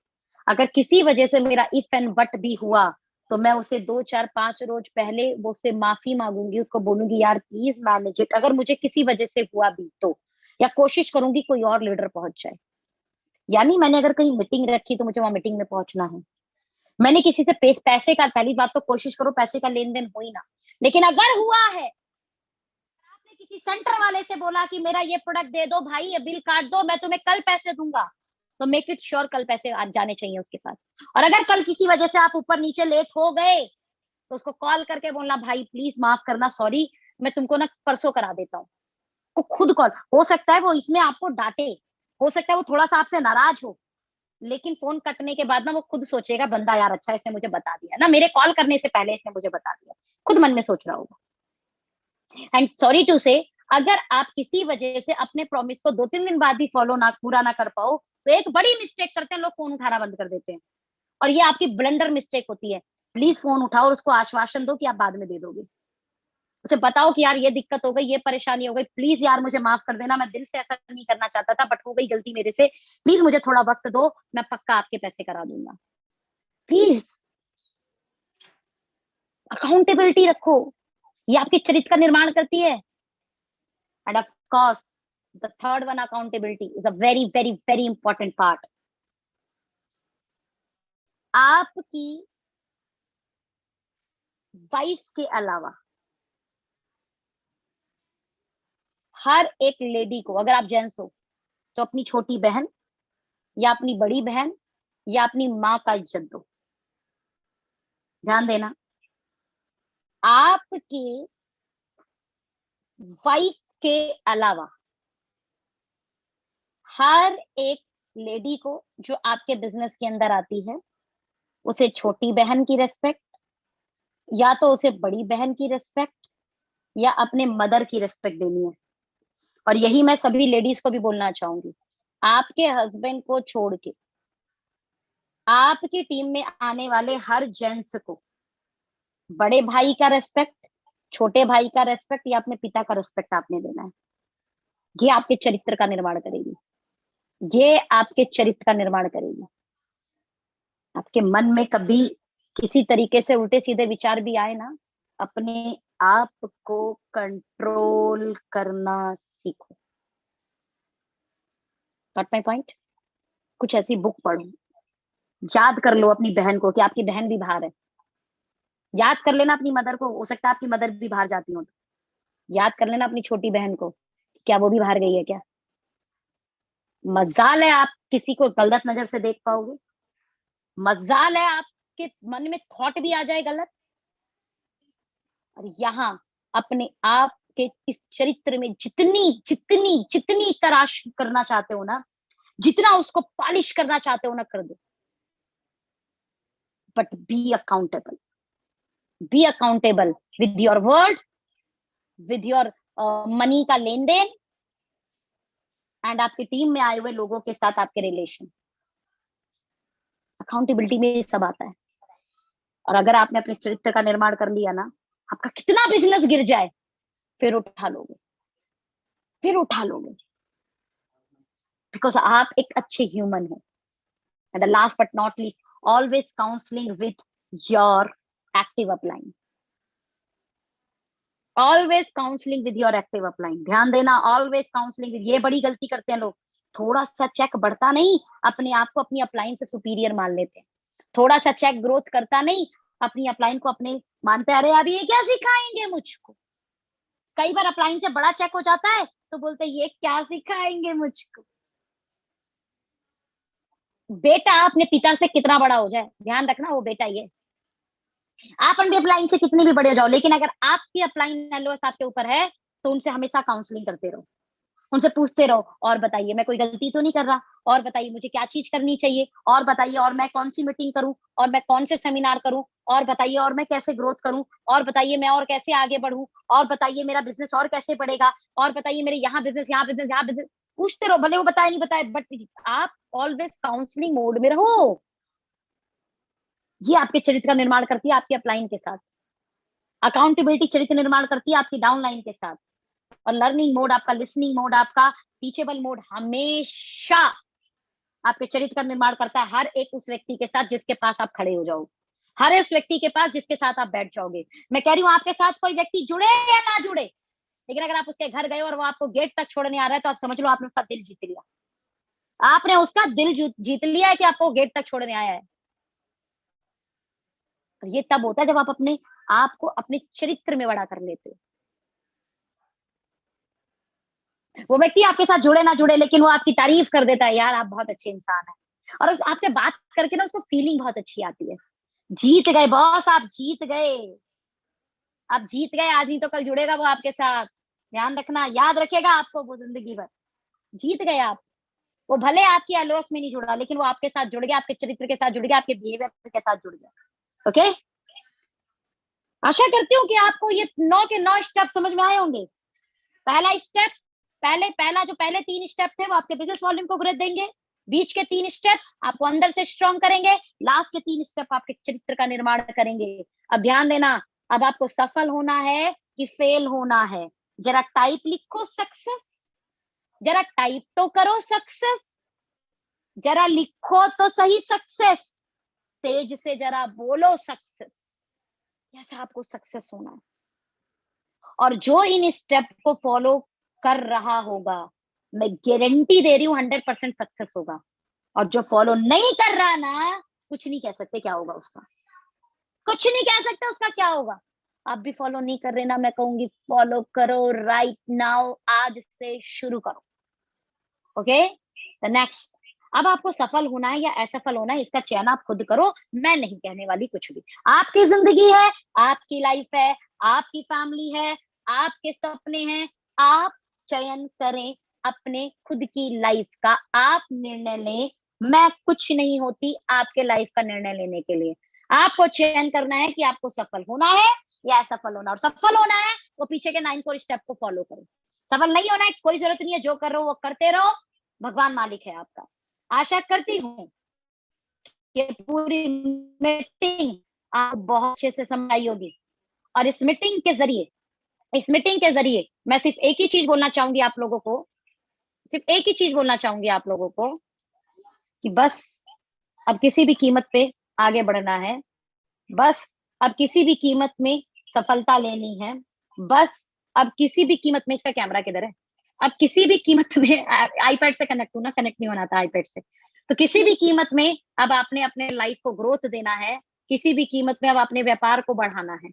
अगर किसी वजह से मेरा इफ एंड बट भी हुआ तो मैं उसे 2 4 5 रोज पहले वो उससे माफी मांगूंगी, उसको बोलूंगी यार प्लीज मैनेज इट, अगर मुझे किसी वजह से हुआ भी तो, या कोशिश करूंगी कोई और लीडर पहुंच जाए। यानी मैंने अगर कहीं मीटिंग रखी तो मुझे वहां मीटिंग में पहुंचना है। मैंने किसी से पैसे का, पहली बात तो कोशिश करो पैसे का लेन देन हो ही ना, लेकिन अगर हुआ है, आपने किसी सेंटर वाले से बोला कि मेरा ये प्रोडक्ट दे दो भाई, ये बिल काट दो, मैं तुम्हें कल पैसे दूंगा, तो मेक इट श्योर कल पैसे आज जाने चाहिए उसके पास। और अगर कल किसी वजह से आप ऊपर नीचे लेट हो गए तो उसको कॉल करके बोलना भाई प्लीज माफ करना, सॉरी, मैं तुमको ना परसों करा देता हूँ। वो खुद कॉल, हो सकता है वो इसमें आपको डांटे, हो सकता है वो थोड़ा सा आपसे नाराज हो, लेकिन फोन कटने के बाद ना वो खुद सोचेगा बंदा यार अच्छा इसने मुझे बता दिया ना, मेरे कॉल करने से पहले इसने मुझे बता दिया, खुद मन में सोच रहा होगा। एंड सॉरी टू से, अगर आप किसी वजह से अपने प्रॉमिस को 2 3 दिन बाद भी फॉलो ना पूरा ना कर पाओ तो एक बड़ी मिस्टेक करते हैं लोग, फोन उठाना बंद कर देते हैं। और ये आपकी ब्लंडर मिस्टेक होती है। प्लीज फोन उठाओ और उसको आश्वासन दो कि आप बाद में दे दोगे। उसे बताओ कि यार ये दिक्कत हो गई, ये परेशानी हो गई, प्लीज यार मुझे माफ कर देना, मैं दिल से ऐसा नहीं करना चाहता था बट हो गई गलती मेरे से, प्लीज मुझे थोड़ा वक्त दो, मैं पक्का आपके पैसे करा दूंगा। प्लीज अकाउंटेबिलिटी रखो, ये आपके चरित्र का निर्माण करती है। End of course the third one, accountability is a very very very important part. आपकी वाइफ के अलावा हर एक लेडी को, अगर आप जेंट्स हो तो अपनी छोटी बहन या अपनी बड़ी बहन या अपनी माँ का इज्जत दो। ध्यान देना, आपकी वाइफ के अलावा हर एक लेडी को जो आपके बिजनेस के अंदर आती है, उसे छोटी बहन की रेस्पेक्ट, या तो उसे बड़ी बहन की रेस्पेक्ट, या अपने मदर की रेस्पेक्ट देनी है। और यही मैं सभी लेडीज को भी बोलना चाहूंगी, आपके हस्बैंड को छोड़ के आपकी टीम में आने वाले हर जेंट्स को बड़े भाई का रेस्पेक्ट, छोटे भाई का रेस्पेक्ट या अपने पिता का रेस्पेक्ट आपने देना है। ये आपके चरित्र का निर्माण करेगी, ये आपके चरित्र का निर्माण करेगी। आपके मन में कभी किसी तरीके से उल्टे सीधे विचार भी आए ना, अपने आप को कंट्रोल करना सीखो। Got my point? कुछ ऐसी बुक पढ़ो, याद कर लो अपनी बहन को कि आपकी बहन भी बाहर है, याद कर लेना अपनी मदर को, हो सकता है आपकी मदर भी बाहर जाती हो, तो याद कर लेना अपनी छोटी बहन को, क्या वो भी बाहर गई है क्या। मजाल है आप किसी को गलत नजर से देख पाओगे, मजाल है आपके मन में थॉट भी आ जाए गलत। और यहाँ अपने आप के इस चरित्र में जितनी जितनी जितनी तराश करना चाहते हो ना, जितना उसको पॉलिश करना चाहते हो ना, कर दो, but be accountable, be accountable with your word, with your money का लेन देन, एंड आपकी टीम में आए हुए लोगों के साथ आपके रिलेशन। अकाउंटेबिलिटी में ये सब आता है। और अगर आपने अपने चरित्र का निर्माण कर लिया ना, आपका कितना बिजनेस गिर जाए फिर उठा लोगे, फिर उठा लोगे, बिकॉज आप एक अच्छे ह्यूमन हो। And the last but not least, always counselling with your active upline, always counselling with your active upline. ध्यान देना, ऑलवेज काउंसलिंग विद, ये बड़ी गलती करते हैं लोग, थोड़ा सा चेक बढ़ता नहीं, अपने आप को अपनी अपलाइन से सुपीरियर मान लेते हैं। थोड़ा सा चेक ग्रोथ करता नहीं, अपनी अपलाइन को अपने मानते, अरे अभी ये क्या सिखाएंगे मुझको। कई बार अपलाइन से बड़ा चेक हो जाता है तो बोलते ये क्या सिखाएंगे मुझको। बेटा अपने पिता से कितना बड़ा हो जाए, ध्यान रखना वो बेटा ही है। आप अपनी अपलाइन से कितने भी बड़े हो जाओ, लेकिन अगर आपकी अपलाइन एलओएस आपके ऊपर है तो उनसे हमेशा काउंसलिंग करते रहो, उनसे पूछते रहो, और बताइए मैं कोई गलती तो नहीं कर रहा, और बताइए मुझे क्या चीज करनी चाहिए, और बताइए और मैं कौन सी मीटिंग करूं, और मैं कौन से सेमिनार करूं, और बताइए और मैं कैसे ग्रोथ करूं, और बताइए मैं और कैसे आगे बढ़ूं, और बताइए मेरा बिजनेस और कैसे बढ़ेगा, और बताइए मेरे यहाँ बिजनेस, यहाँ बिजनेस, यहाँ बिजनेस। पूछते रहो, भले वो बताए नहीं बताए, बट आप ऑलवेज काउंसलिंग मोड में रहो। ये आपके चरित्र का निर्माण करती है आपकी अपलाइन के साथ। अकाउंटेबिलिटी चरित्र निर्माण करती है आपकी डाउनलाइन के साथ। और लर्निंग मोड आपका, लिसनिंग मोड आपका, टीचेबल मोड हमेशा आपके चरित्र का निर्माण करता है, हर एक उस व्यक्ति के साथ जिसके पास आप खड़े हो जाओ, हर उस व्यक्ति के पास जिसके साथ आप बैठ जाओगे। मैं कह रही हूँ आपके साथ कोई व्यक्ति जुड़े या ना जुड़े, लेकिन अगर आप उसके घर गए और वो आपको गेट तक छोड़ने आ रहा है तो आप समझ लो आपने उसका दिल जीत लिया। आपने उसका दिल जीत लिया है कि आपको गेट तक छोड़ने आया है। और ये तब होता है जब आप अपने आप को अपने चरित्र में बड़ा कर लेते हो। वो व्यक्ति आपके साथ जुड़े ना जुड़े, लेकिन वो आपकी तारीफ कर देता है, यार आप बहुत अच्छे इंसान हैं, और उस आपसे बात करके ना उसको फीलिंग बहुत अच्छी आती है। जीत गए बॉस, आप जीत गए, आप जीत गए। आज नहीं तो कल जुड़ेगा वो आपके साथ, ध्यान रखना, याद रखेगा आपको वो जिंदगी भर। जीत गए आप। वो भले आपकी एलोस में नहीं जुड़ा, लेकिन वो आपके साथ जुड़ गया, आपके चरित्र के साथ जुड़ गया, आपके बिहेवियर के साथ जुड़ गया। ओके, आशा करती हूँ कि आपको ये 9 के 9 स्टेप समझ में आए होंगे। पहला स्टेप, पहला जो पहले 3 स्टेप थे वो आपके बिजनेस वॉल्यूम को ग्रोथ देंगे, बीच के 3 स्टेप आपको अंदर से स्ट्रॉन्ग करेंगे, लास्ट के 3 स्टेप आपके चरित्र का निर्माण करेंगे। अब ध्यान देना, अब आपको सफल होना है कि फेल होना है। जरा टाइप लिखो सक्सेस, जरा टाइप तो करो सक्सेस, जरा लिखो तो सही सक्सेस, तेज से जरा बोलो सक्सेस। ऐसा आपको सक्सेस होना है। और जो इन स्टेप को फॉलो कर रहा होगा, मैं गारंटी दे रही हूँ 100% सक्सेस होगा। और जो फॉलो नहीं कर रहा ना, कुछ नहीं कह सकते क्या होगा उसका, कुछ नहीं कह सकते उसका क्या होगा। आप भी फॉलो नहीं कर रहे ना, मैं कहूंगी फॉलो करो राइट नाउ, आज से शुरू करो। ओके, द नेक्स्ट, अब आपको सफल होना है या असफल होना है, इसका चयन आप खुद करो, मैं नहीं कहने वाली कुछ भी। आपकी जिंदगी है, आपकी लाइफ है, आपकी फैमिली है, आपके सपने हैं, आप चयन करें अपने खुद की लाइफ का, आप निर्णय लें। मैं कुछ नहीं होती आपके लाइफ का निर्णय लेने के लिए। आपको चयन करना है कि आपको सफल होना है या असफल होना, और सफल होना है वो पीछे के 9 कोर स्टेप को फॉलो करो। सफल नहीं होना है, कोई जरूरत नहीं है, जो कर रहे हो वो करते रहो, भगवान मालिक है आपका। आशा करती हूँ कि पूरी मीटिंग आप बहुत अच्छे से समझ आई होगी। और इस मीटिंग के जरिए मैं सिर्फ एक ही चीज बोलना चाहूंगी आप लोगों को, सिर्फ एक ही चीज बोलना चाहूंगी आप लोगों को, कि बस अब किसी भी कीमत पे आगे बढ़ना है, बस अब किसी भी कीमत में सफलता लेनी है, बस अब किसी भी कीमत में, इसका कैमरा किधर है, अब किसी भी कीमत में आईपैड से कनेक्ट हूं ना, कनेक्ट नहीं होना था आईपैड से, तो किसी भी कीमत में अब आपने अपने लाइफ को ग्रोथ देना है, किसी भी कीमत में अब अपने व्यापार को बढ़ाना है।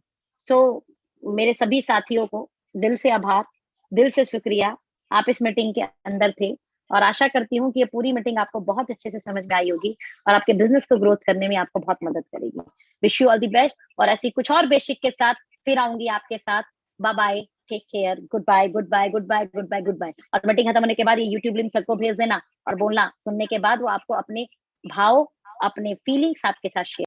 सो मेरे सभी साथियों को दिल से आभार, दिल से शुक्रिया, आप इस मीटिंग के अंदर थे, और आशा करती हूँ कि ये पूरी मीटिंग आपको बहुत अच्छे से समझ में आई होगी और आपके बिजनेस को ग्रोथ करने में आपको बहुत मदद करेगी। Wish you all the best, और ऐसी कुछ और बेसिक के साथ फिर आऊंगी आपके साथ। Bye bye, take care, goodbye, goodbye, goodbye, goodbye, goodbye. और मीटिंग खत्म होने के बाद ये यूट्यूब लिंक सबको भेज देना, और बोलना सुनने के बाद वो आपको अपने भाव, अपने फीलिंग्स आपके साथ शेयर